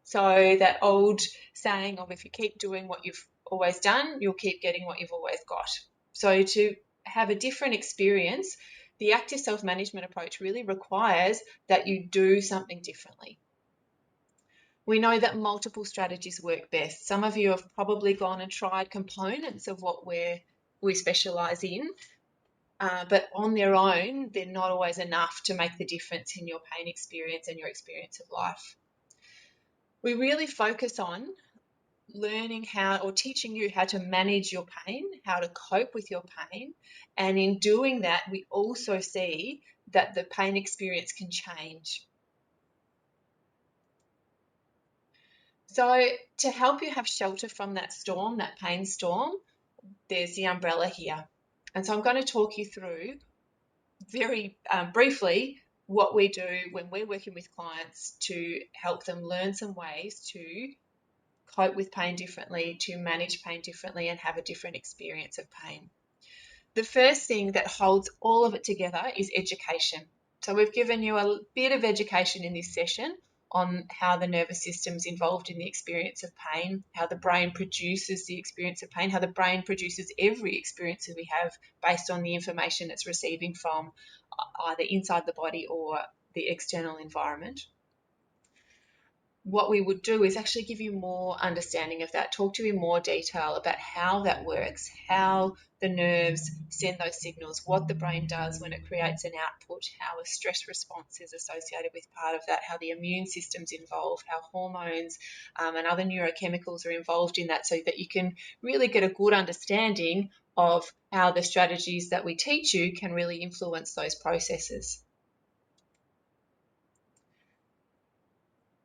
So that old saying of if you keep doing what you've always done, you'll keep getting what you've always got. So to have a different experience, the active self-management approach really requires that you do something differently. We know that multiple strategies work best. Some of you have probably gone and tried components of what we specialise in, but on their own, they're not always enough to make the difference in your pain experience and your experience of life. We really focus on learning how, or teaching you how to manage your pain, how to cope with your pain. And in doing that, we also see that the pain experience can change. So to help you have shelter from that storm, that pain storm, there's the umbrella here. And so I'm going to talk you through very briefly what we do when we're working with clients to help them learn some ways to cope with pain differently, to manage pain differently, and have a different experience of pain. The first thing that holds all of it together is education. So we've given you a bit of education in this session on how the nervous system's involved in the experience of pain, how the brain produces the experience of pain, how the brain produces every experience that we have based on the information it's receiving from either inside the body or the external environment. What we would do is actually give you more understanding of that, talk to you in more detail about how that works, how the nerves send those signals, what the brain does when it creates an output, how a stress response is associated with part of that, how the immune system's involved, how hormones and other neurochemicals are involved in that, so that you can really get a good understanding of how the strategies that we teach you can really influence those processes.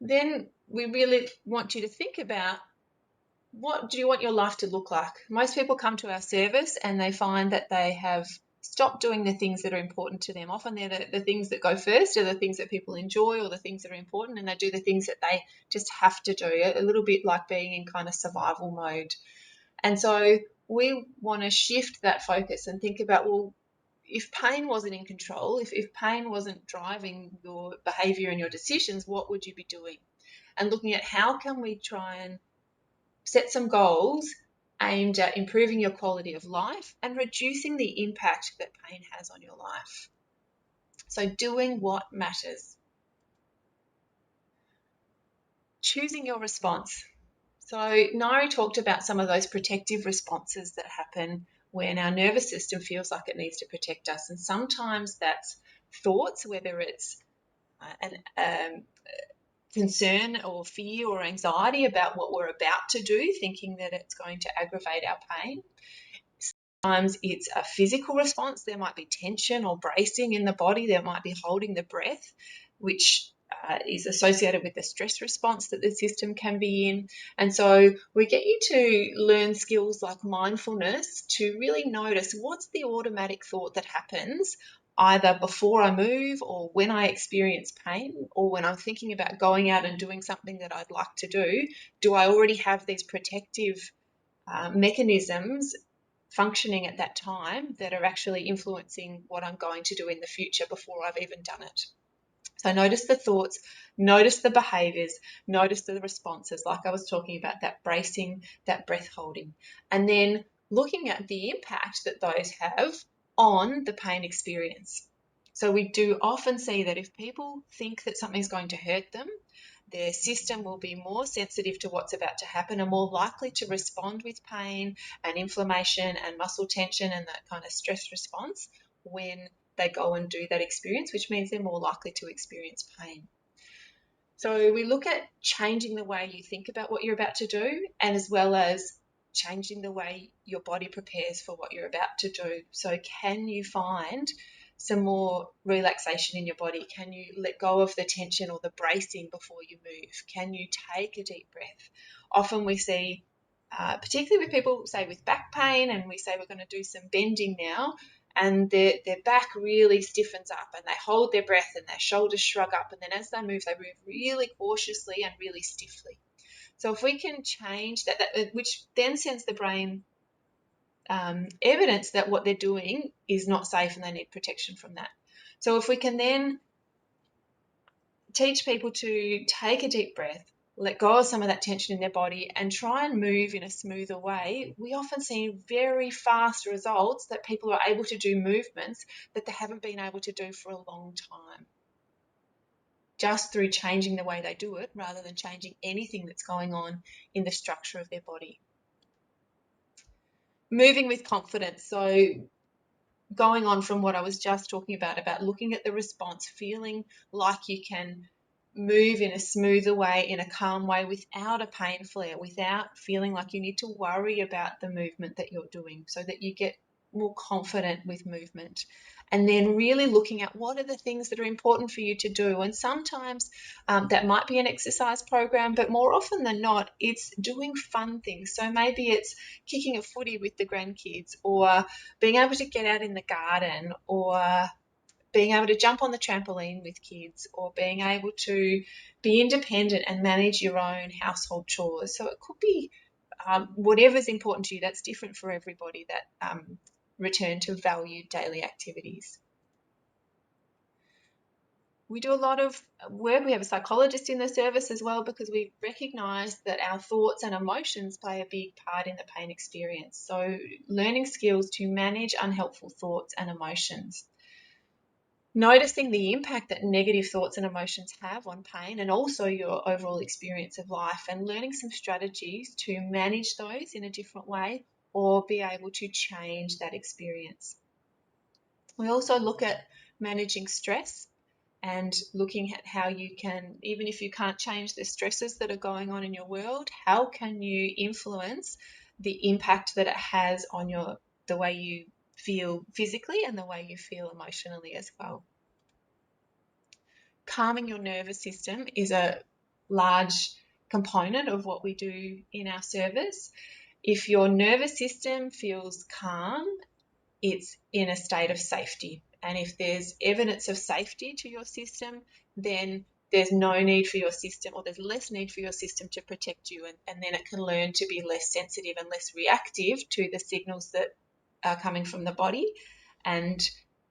Then we really want you to think about, what do you want your life to look like? Most people come to our service and they find that they have stopped doing the things that are important to them. Often they're the things that go first are the things that people enjoy or the things that are important, and they do the things that they just have to do, a little bit like being in kind of survival mode. And so we want to shift that focus and think about, well, if pain wasn't in control, if pain wasn't driving your behavior and your decisions, what would you be doing? And looking at how can we try and set some goals aimed at improving your quality of life and reducing the impact that pain has on your life. So doing what matters. Choosing your response. So Nairi talked about some of those protective responses that happen when our nervous system feels like it needs to protect us. And sometimes that's thoughts, whether it's an concern or fear or anxiety about what we're about to do, thinking that it's going to aggravate our pain. Sometimes it's a physical response. There might be tension or bracing in the body. There might be holding the breath, which is associated with the stress response that the system can be in. And so we get you to learn skills like mindfulness to really notice what's the automatic thought that happens either before I move or when I experience pain or when I'm thinking about going out and doing something that I'd like to do. Do I already have these protective mechanisms functioning at that time that are actually influencing what I'm going to do in the future before I've even done it? So notice the thoughts, notice the behaviors, notice the responses, like I was talking about, that bracing, that breath holding, and then looking at the impact that those have on the pain experience. So we do often see that if people think that something's going to hurt them, their system will be more sensitive to what's about to happen and more likely to respond with pain and inflammation and muscle tension and that kind of stress response when they go and do that experience, which means they're more likely to experience pain. So we look at changing the way you think about what you're about to do, and as well as changing the way your body prepares for what you're about to do. So can you find some more relaxation in your body? Can you let go of the tension or the bracing before you move? Can you take a deep breath? Often we see, particularly with people, say with back pain, and we say we're going to do some bending now, and their back really stiffens up and they hold their breath and their shoulders shrug up, and then as they move really cautiously and really stiffly. So if we can change that which then sends the brain evidence that what they're doing is not safe and they need protection from that. So if we can then teach people to take a deep breath, let go of some of that tension in their body and try and move in a smoother way, we often see very fast results that people are able to do movements that they haven't been able to do for a long time, just through changing the way they do it rather than changing anything that's going on in the structure of their body. Moving with confidence. So going on from what I was just talking about looking at the response, feeling like you can move in a smoother way, in a calm way, without a pain flare, without feeling like you need to worry about the movement that you're doing, so that you get more confident with movement. And then really looking at what are the things that are important for you to do. And sometimes that might be an exercise program, but more often than not, it's doing fun things. So maybe it's kicking a footy with the grandkids, or being able to get out in the garden, or being able to jump on the trampoline with kids, or being able to be independent and manage your own household chores. So it could be whatever's important to you. That's different for everybody, that return to valued daily activities. We do a lot of work. We have a psychologist in the service as well, because we recognise that our thoughts and emotions play a big part in the pain experience. So learning skills to manage unhelpful thoughts and emotions. Noticing the impact that negative thoughts and emotions have on pain and also your overall experience of life, and learning some strategies to manage those in a different way or be able to change that experience. We also look at managing stress and looking at how you can, even if you can't change the stresses that are going on in your world, how can you influence the impact that it has on the way you feel physically and the way you feel emotionally as well. Calming your nervous system is a large component of what we do in our service. If your nervous system feels calm, it's in a state of safety. And if there's evidence of safety to your system, then there's no need for your system, or there's less need for your system to protect you. And then it can learn to be less sensitive and less reactive to the signals that are coming from the body and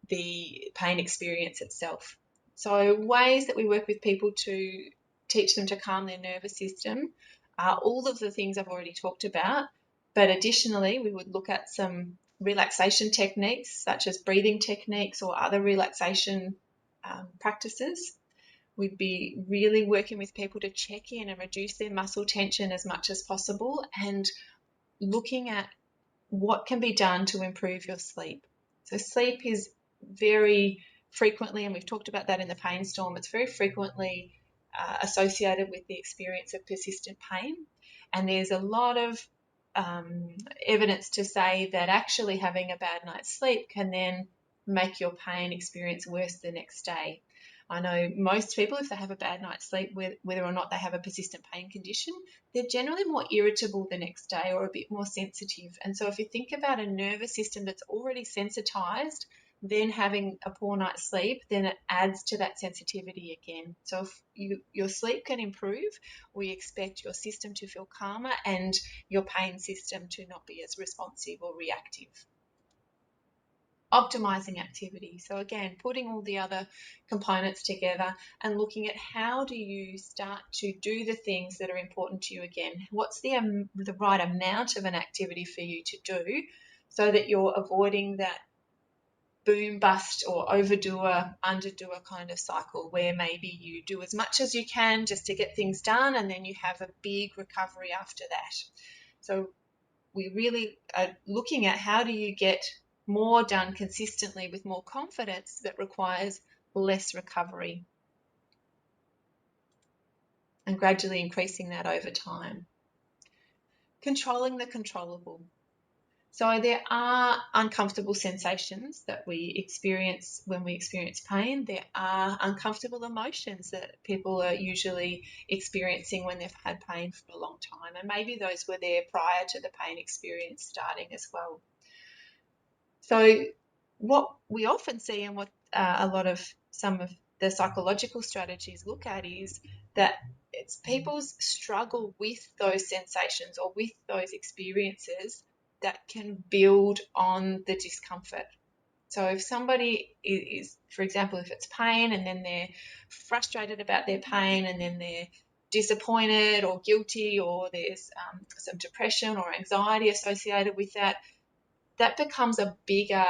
the pain experience itself. So ways that we work with people to teach them to calm their nervous system are all of the things I've already talked about. But additionally, we would look at some relaxation techniques such as breathing techniques or other relaxation practices. We'd be really working with people to check in and reduce their muscle tension as much as possible, and looking at what can be done to improve your sleep. So sleep is very frequently, and we've talked about that in the pain storm, it's very frequently associated with the experience of persistent pain. And there's a lot of evidence to say that actually having a bad night's sleep can then make your pain experience worse the next day. I know most people, if they have a bad night's sleep, whether or not they have a persistent pain condition, they're generally more irritable the next day or a bit more sensitive. And so if you think about a nervous system that's already sensitized, then having a poor night's sleep, then it adds to that sensitivity again. So if your sleep can improve, we expect your system to feel calmer and your pain system to not be as responsive or reactive. Optimizing activity. So again, putting all the other components together and looking at how do you start to do the things that are important to you again. What's the right amount of an activity for you to do so that you're avoiding that boom bust or overdoer, underdoer kind of cycle where maybe you do as much as you can just to get things done and then you have a big recovery after that. So we really are looking at how do you get more done consistently with more confidence that requires less recovery, and gradually increasing that over time. Controlling the controllable. So there are uncomfortable sensations that we experience when we experience pain. There are uncomfortable emotions that people are usually experiencing when they've had pain for a long time. And maybe those were there prior to the pain experience starting as well. So what we often see, and what some of the psychological strategies look at, is that it's people's struggle with those sensations or with those experiences that can build on the discomfort. So if somebody is, for example, if it's pain and then they're frustrated about their pain and then they're disappointed or guilty, or there's some depression or anxiety associated with that, that becomes a bigger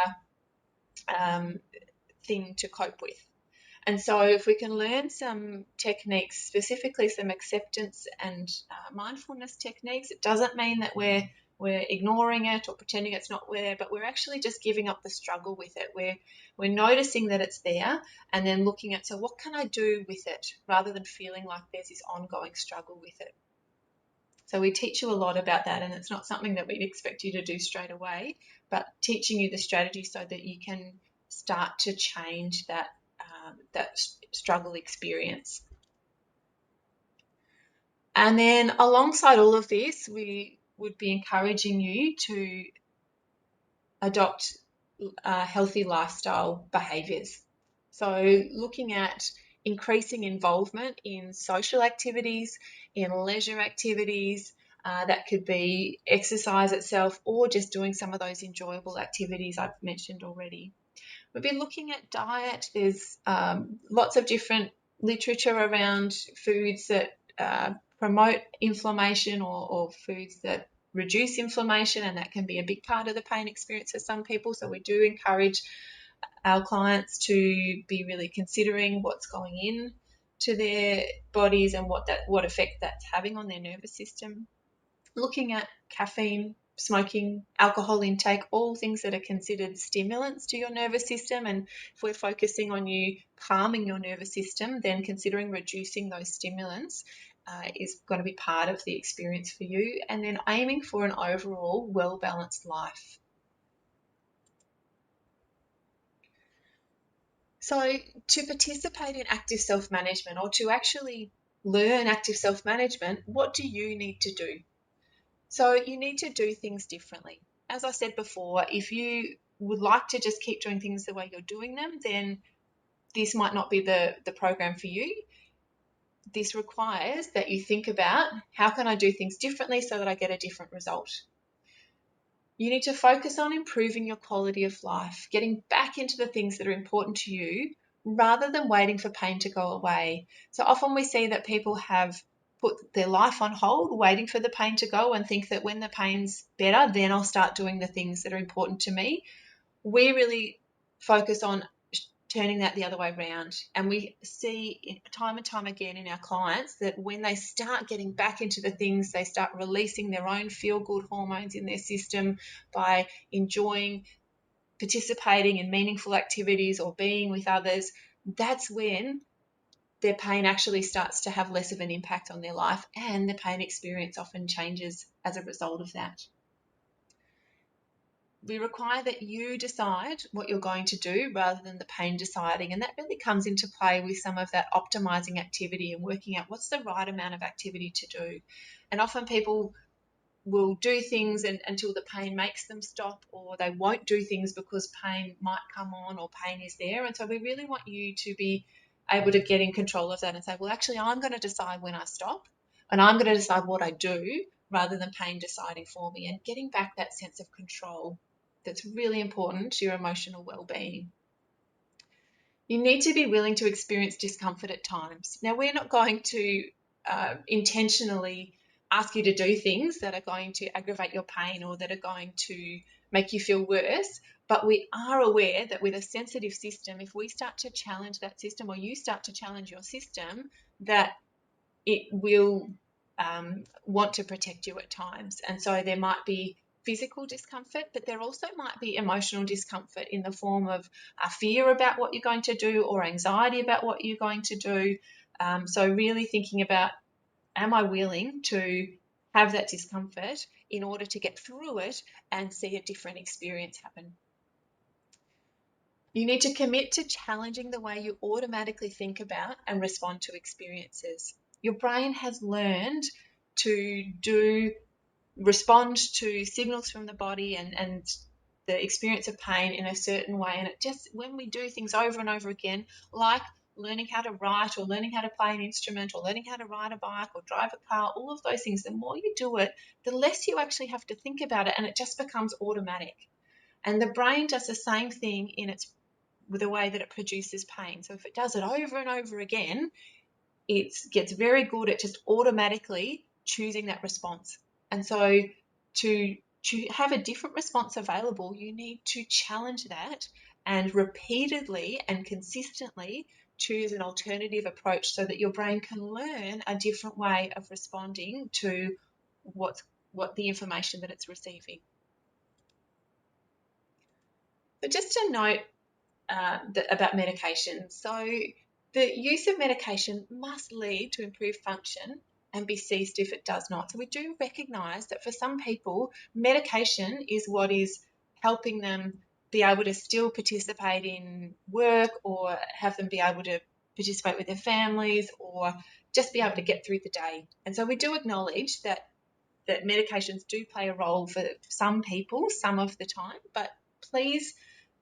thing to cope with. And so if we can learn some techniques, specifically some acceptance and mindfulness techniques, it doesn't mean that we're ignoring it or pretending it's not there, but we're actually just giving up the struggle with it. We're noticing that it's there and then looking at, so what can I do with it, rather than feeling like there's this ongoing struggle with it. So we teach you a lot about that, and it's not something that we'd expect you to do straight away, but teaching you the strategy so that you can start to change that struggle experience. And then alongside all of this, we would be encouraging you to adopt healthy lifestyle behaviours. So looking at increasing involvement in social activities, in leisure activities, that could be exercise itself or just doing some of those enjoyable activities I've mentioned already. We've been looking at diet. There's lots of different literature around foods that promote inflammation or foods that reduce inflammation, and that can be a big part of the pain experience for some people. So we do encourage our clients to be really considering what's going in to their bodies and what effect that's having on their nervous system. Looking at caffeine, smoking, alcohol intake, all things that are considered stimulants to your nervous system. And if we're focusing on you calming your nervous system, then considering reducing those stimulants is going to be part of the experience for you. And then aiming for an overall well-balanced life. So to participate in active self-management or to actually learn active self-management, what do you need to do? So you need to do things differently. As I said before, if you would like to just keep doing things the way you're doing them, then this might not be the program for you. This requires that you think about, how can I do things differently so that I get a different result? You need to focus on improving your quality of life, getting back into the things that are important to you rather than waiting for pain to go away. So often we see that people have put their life on hold, waiting for the pain to go, and think that when the pain's better, then I'll start doing the things that are important to me. We really focus on turning that the other way around. And we see time and time again in our clients that when they start getting back into the things, they start releasing their own feel-good hormones in their system by enjoying participating in meaningful activities or being with others. That's when their pain actually starts to have less of an impact on their life, and the pain experience often changes as a result of that. We require that you decide what you're going to do rather than the pain deciding. And that really comes into play with some of that optimizing activity and working out what's the right amount of activity to do. And often people will do things until the pain makes them stop, or they won't do things because pain might come on or pain is there. And so we really want you to be able to get in control of that and say, well, actually, I'm going to decide when I stop and I'm going to decide what I do rather than pain deciding for me, and getting back that sense of control that's really important to your emotional well-being. You need to be willing to experience discomfort at times. Now, we're not going to intentionally ask you to do things that are going to aggravate your pain or that are going to make you feel worse, but we are aware that with a sensitive system, if we start to challenge that system or you start to challenge your system, that it will want to protect you at times. And so there might be physical discomfort, but there also might be emotional discomfort in the form of fear about what you're going to do or anxiety about what you're going to do. So really thinking about, am I willing to have that discomfort in order to get through it and see a different experience happen? You need to commit to challenging the way you automatically think about and respond to experiences. Your brain has learned to respond to signals from the body and the experience of pain in a certain way. And it just, when we do things over and over again, like learning how to write or learning how to play an instrument or learning how to ride a bike or drive a car, all of those things, the more you do it, the less you actually have to think about it, and it just becomes automatic. And the brain does the same thing in its with the way that it produces pain. So if it does it over and over again, it gets very good at just automatically choosing that response. And so to have a different response available, you need to challenge that and repeatedly and consistently choose an alternative approach so that your brain can learn a different way of responding to what the information that it's receiving. But just a note about medication. So the use of medication must lead to improved function and be ceased if it does not. So we do recognise that for some people, medication is what is helping them be able to still participate in work or have them be able to participate with their families or just be able to get through the day. And so we do acknowledge that medications do play a role for some people some of the time, but please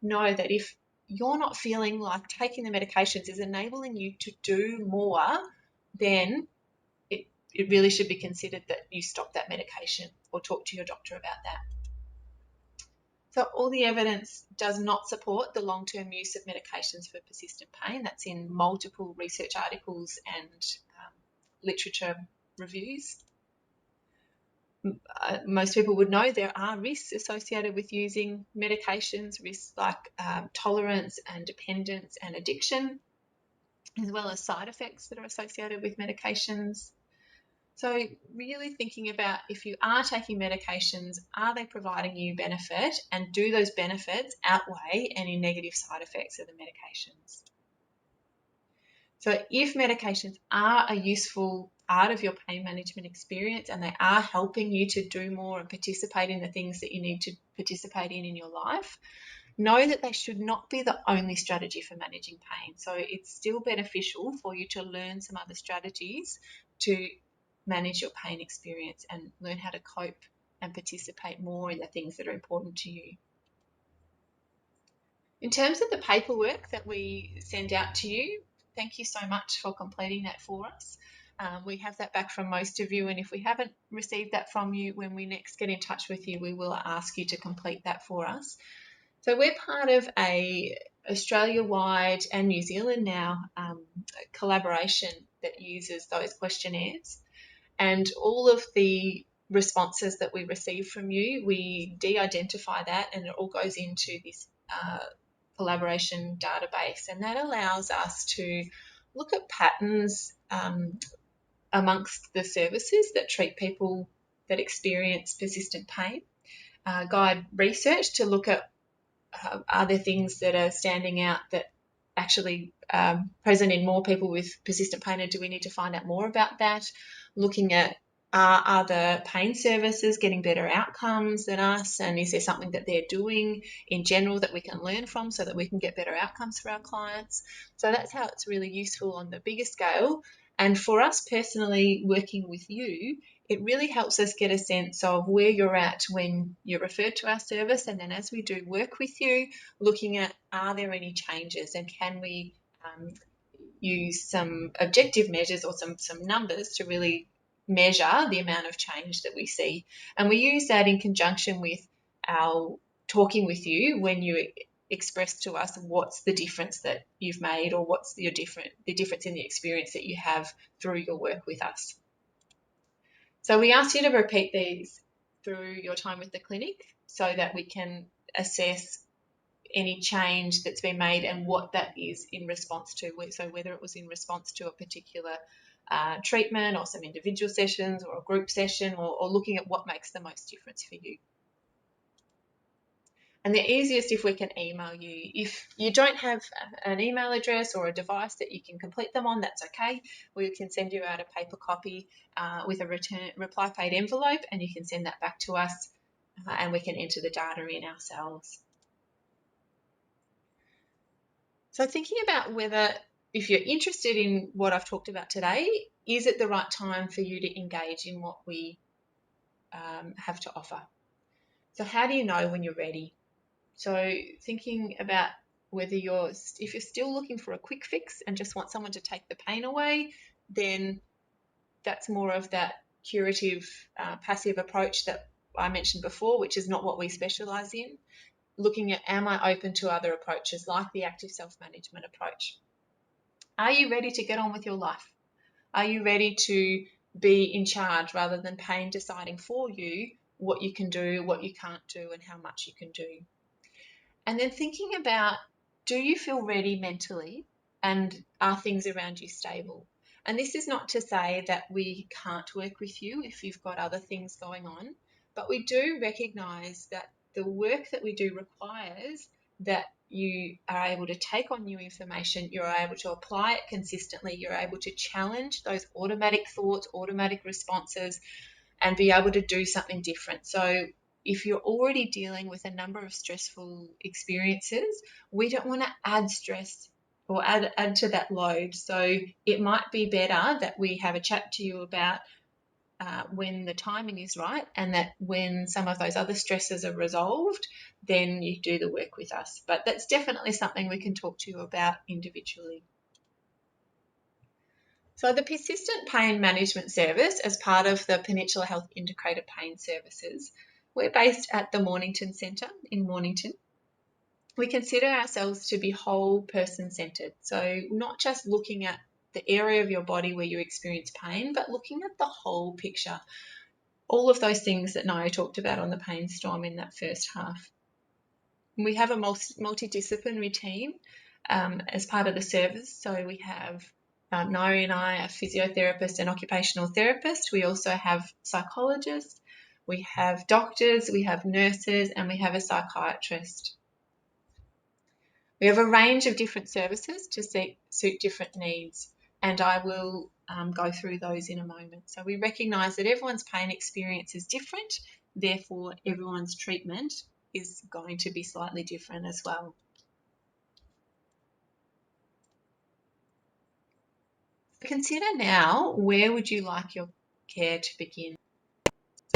know that if you're not feeling like taking the medications is enabling you to do more, then it really should be considered that you stop that medication or talk to your doctor about that. So all the evidence does not support the long-term use of medications for persistent pain. That's in multiple research articles and literature reviews. Most people would know there are risks associated with using medications, risks like tolerance and dependence and addiction, as well as side effects that are associated with medications. So really thinking about, if you are taking medications, are they providing you benefit, and do those benefits outweigh any negative side effects of the medications? So if medications are a useful part of your pain management experience and they are helping you to do more and participate in the things that you need to participate in your life, know that they should not be the only strategy for managing pain. So it's still beneficial for you to learn some other strategies to manage your pain experience and learn how to cope and participate more in the things that are important to you. In terms of the paperwork that we send out to you, thank you so much for completing that for us. We have that back from most of you, and if we haven't received that from you, when we next get in touch with you, we will ask you to complete that for us. So we're part of a Australia-wide and New Zealand now collaboration that uses those questionnaires, and all of the responses that we receive from you, we de-identify that, and it all goes into this collaboration database, and that allows us to look at patterns amongst the services that treat people that experience persistent pain, guide research to look at are there things that are standing out that actually present in more people with persistent pain, and do we need to find out more about that? Looking at are the pain services getting better outcomes than us, and is there something that they're doing in general that we can learn from so that we can get better outcomes for our clients? So that's how it's really useful on the bigger scale. And for us personally, working with you, it really helps us get a sense of where you're at when you're referred to our service, and then as we do work with you, looking at are there any changes, and can we use some objective measures or some numbers to really measure the amount of change that we see. And we use that in conjunction with our talking with you when you express to us what's the difference that you've made, or what's the difference in the experience that you have through your work with us. So we ask you to repeat these through your time with the clinic so that we can assess any change that's been made and what that is in response to. So whether it was in response to a particular treatment or some individual sessions or a group session, or looking at what makes the most difference for you. And the easiest if we can email you. If you don't have an email address or a device that you can complete them on, that's okay. We can send you out a paper copy with a reply paid envelope, and you can send that back to us and we can enter the data in ourselves. So thinking about whether, if you're interested in what I've talked about today, is it the right time for you to engage in what we have to offer? So how do you know when you're ready? So thinking about whether if you're still looking for a quick fix and just want someone to take the pain away, then that's more of that curative, passive approach that I mentioned before, which is not what we specialise in. Looking at, am I open to other approaches like the active self-management approach? Are you ready to get on with your life? Are you ready to be in charge rather than pain deciding for you what you can do, what you can't do, and how much you can do? And then thinking about, do you feel ready mentally, and are things around you stable? And this is not to say that we can't work with you if you've got other things going on, but we do recognise that the work that we do requires that you are able to take on new information, you're able to apply it consistently, you're able to challenge those automatic thoughts, automatic responses, and be able to do something different. So if you're already dealing with a number of stressful experiences, we don't want to add stress or add to that load. So it might be better that we have a chat to you about when the timing is right, and that when some of those other stresses are resolved, then you do the work with us. But that's definitely something we can talk to you about individually. So the Persistent Pain Management Service, as part of the Peninsula Health Integrated Pain Services, we're based at the Mornington Centre in Mornington. We consider ourselves to be whole person centred, so not just looking at the area of your body where you experience pain, but looking at the whole picture. All of those things that Nairi talked about on the pain storm in that first half. We have a multidisciplinary team as part of the service. So we have Nairi and I, a physiotherapist and occupational therapist. We also have psychologists, we have doctors, we have nurses, and we have a psychiatrist. We have a range of different services to suit different needs, and I will go through those in a moment. So we recognise that everyone's pain experience is different, therefore everyone's treatment is going to be slightly different as well. Consider now, where would you like your care to begin?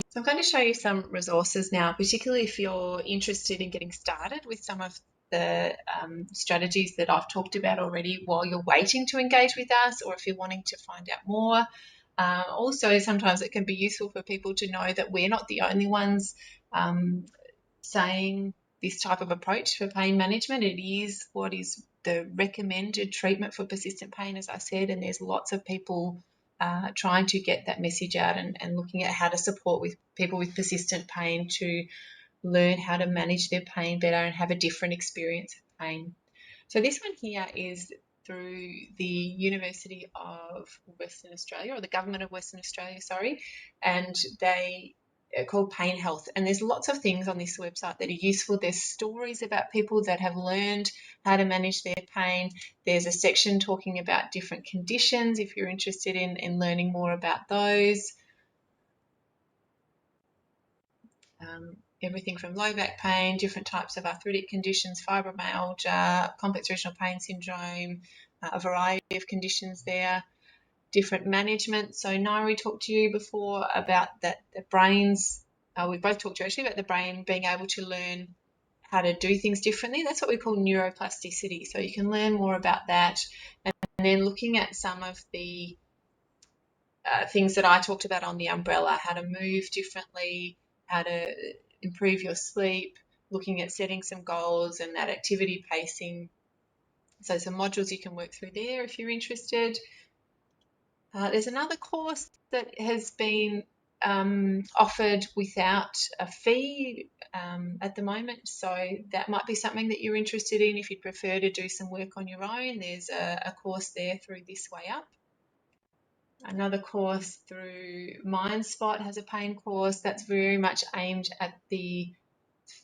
So I'm going to show you some resources now, particularly if you're interested in getting started with some of the strategies that I've talked about already while you're waiting to engage with us, or if you're wanting to find out more. Also, sometimes it can be useful for people to know that we're not the only ones saying this type of approach for pain management. It is what is the recommended treatment for persistent pain, as I said, and there's lots of people trying to get that message out and looking at how to support with people with persistent pain to learn how to manage their pain better and have a different experience of pain. So this one here is through the University of Western Australia, or the Government of Western Australia, sorry, and they are called Pain Health. And there's lots of things on this website that are useful. There's stories about people that have learned how to manage their pain. There's a section talking about different conditions if you're interested in learning more about those. Everything from low back pain, different types of arthritic conditions, fibromyalgia, complex regional pain syndrome, a variety of conditions there, different management. So Nairi talked to you before about that the brains, we both talked to you actually about the brain being able to learn how to do things differently. That's what we call neuroplasticity. So you can learn more about that. And then looking at some of the things that I talked about on the umbrella, how to move differently, how to improve your sleep, looking at setting some goals and that activity pacing. So some modules you can work through there if you're interested. There's another course that has been offered without a fee at the moment, so that might be something that you're interested in if you'd prefer to do some work on your own. There's a course there through This Way Up. Another course through MindSpot has a pain course that's very much aimed at the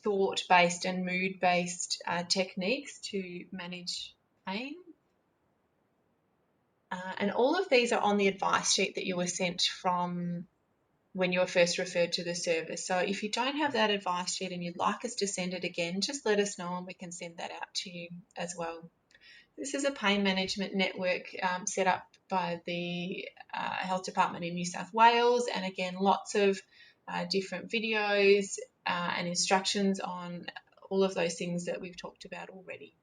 thought-based and mood-based techniques to manage pain. And all of these are on the advice sheet that you were sent from when you were first referred to the service. So if you don't have that advice sheet and you'd like us to send it again, just let us know and we can send that out to you as well. This is a pain management network set up by the Health Department in New South Wales, and again, lots of different videos and instructions on all of those things that we've talked about already.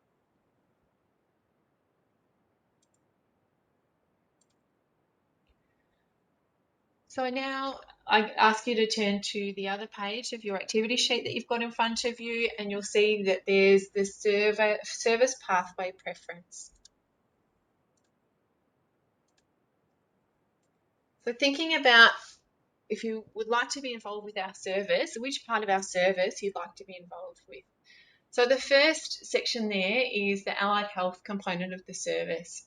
So now I ask you to turn to the other page of your activity sheet that you've got in front of you, and you'll see that there's the service pathway preference. So thinking about if you would like to be involved with our service, which part of our service you'd like to be involved with. So the first section there is the allied health component of the service.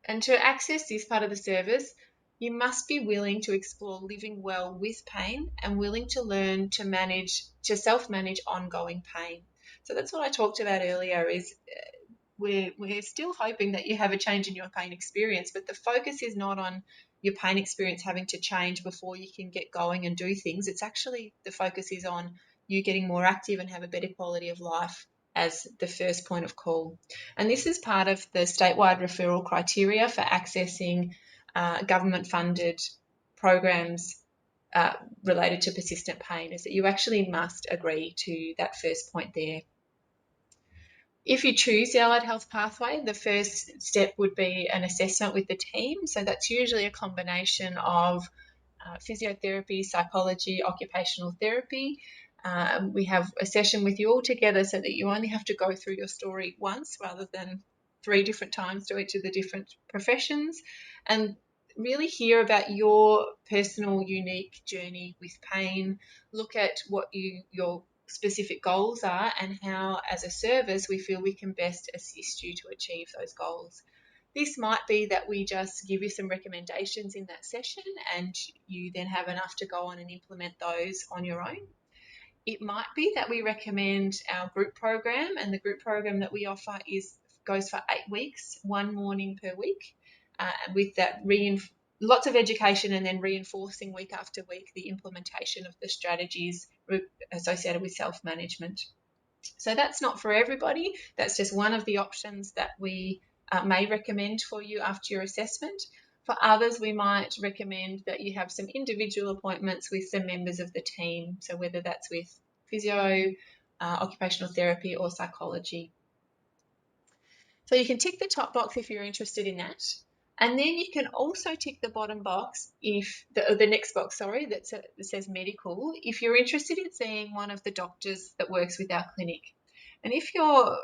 And to access this part of the service, you must be willing to explore living well with pain and willing to learn to self-manage ongoing pain. So that's what I talked about earlier is we're still hoping that you have a change in your pain experience, but the focus is not on your pain experience having to change before you can get going and do things. It's actually the focus is on you getting more active and have a better quality of life as the first point of call. And this is part of the statewide referral criteria for accessing government-funded programs related to persistent pain is that you actually must agree to that first point there. If you choose the allied health pathway, the first step would be an assessment with the team. So that's usually a combination of physiotherapy, psychology, occupational therapy. We have a session with you all together so that you only have to go through your story once rather than 3 different times to each of the different professions, and really hear about your personal unique journey with pain, look at what your specific goals are and how as a service we feel we can best assist you to achieve those goals. This might be that we just give you some recommendations in that session and you then have enough to go on and implement those on your own. It might be that we recommend our group program, and the group program that we offer goes for 8 weeks, 1 morning per week, with that lots of education and then reinforcing week after week the implementation of the strategies associated with self-management. So that's not for everybody. That's just one of the options that we may recommend for you after your assessment. For others, we might recommend that you have some individual appointments with some members of the team. So whether that's with physio, occupational therapy or psychology. So you can tick the top box if you're interested in that. And then you can also tick the bottom box if the next box, sorry, that says medical, if you're interested in seeing one of the doctors that works with our clinic. And if you're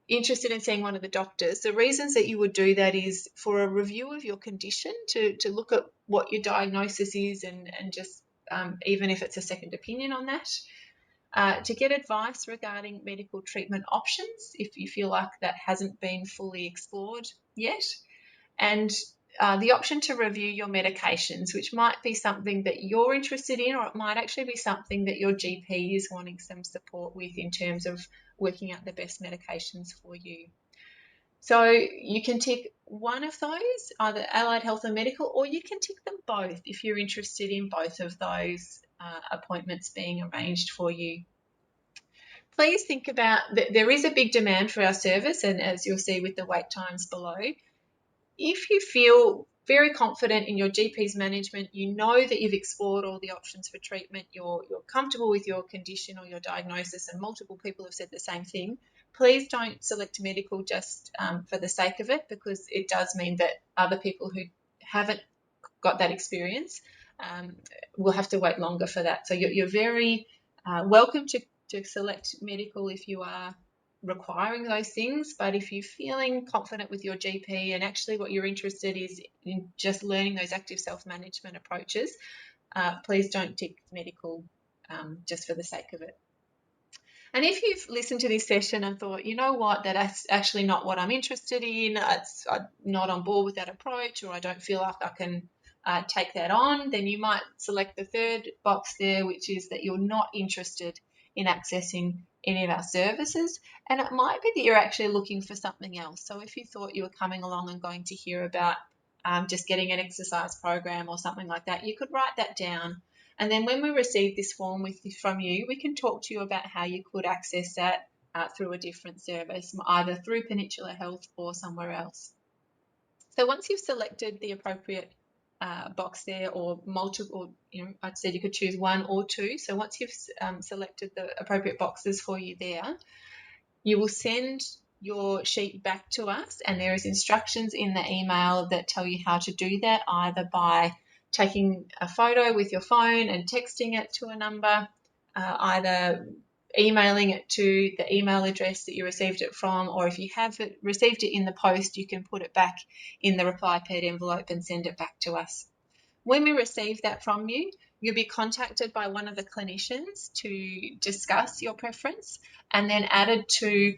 interested in seeing one of the doctors, the reasons that you would do that is for a review of your condition, to look at what your diagnosis is and just even if it's a second opinion on that, to get advice regarding medical treatment options if you feel like that hasn't been fully explored yet, and the option to review your medications, which might be something that you're interested in, or it might actually be something that your GP is wanting some support with in terms of working out the best medications for you. So you can tick one of those, either allied health or medical, or you can tick them both if you're interested in both of those appointments being arranged for you. Please think about that there is a big demand for our service, and as you'll see with the wait times below, if you feel very confident in your GP's management, you know that you've explored all the options for treatment, you're comfortable with your condition or your diagnosis, and multiple people have said the same thing, please don't select medical just for the sake of it, because it does mean that other people who haven't got that experience will have to wait longer for that. So you're very welcome to select medical if you are requiring those things, but if you're feeling confident with your GP and actually what you're interested is in just learning those active self-management approaches, please don't tick medical just for the sake of it. And if you've listened to this session and thought, you know what, that's actually not what I'm interested in, I'm not on board with that approach, or I don't feel like I can take that on, then you might select the third box there, which is that you're not interested in accessing any of our services, and it might be that you're actually looking for something else. So if you thought you were coming along and going to hear about just getting an exercise program or something like that, you could write that down. And then when we receive this form from you, we can talk to you about how you could access that through a different service, either through Peninsula Health or somewhere else. So once you've selected the appropriate box there, or multiple, I said you could choose 1 or 2. So once you've selected the appropriate boxes for you there, you will send your sheet back to us, and there is instructions in the email that tell you how to do that, either by taking a photo with your phone and texting it to a number, either emailing it to the email address that you received it from, or if you have received it in the post, you can put it back in the reply pad envelope and send it back to us. When we receive that from you, you'll be contacted by one of the clinicians to discuss your preference, and then added to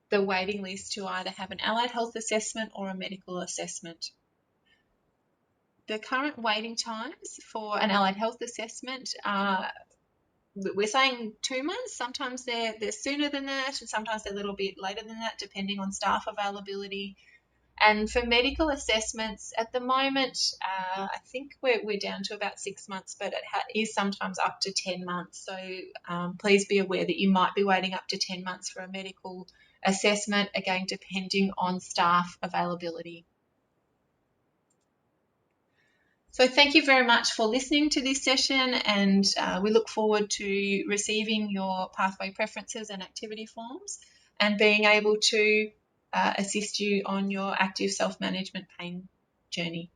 the waiting list to either have an allied health assessment or a medical assessment. The current waiting times for an allied health assessment are, we're saying 2 months. Sometimes they're sooner than that, and sometimes they're a little bit later than that, depending on staff availability. And for medical assessments, at the moment, I think we're down to about 6 months, but it is sometimes up to 10 months. So please be aware that you might be waiting up to 10 months for a medical assessment, again, depending on staff availability. So thank you very much for listening to this session, and we look forward to receiving your pathway preferences and activity forms and being able to assist you on your active self-management pain journey.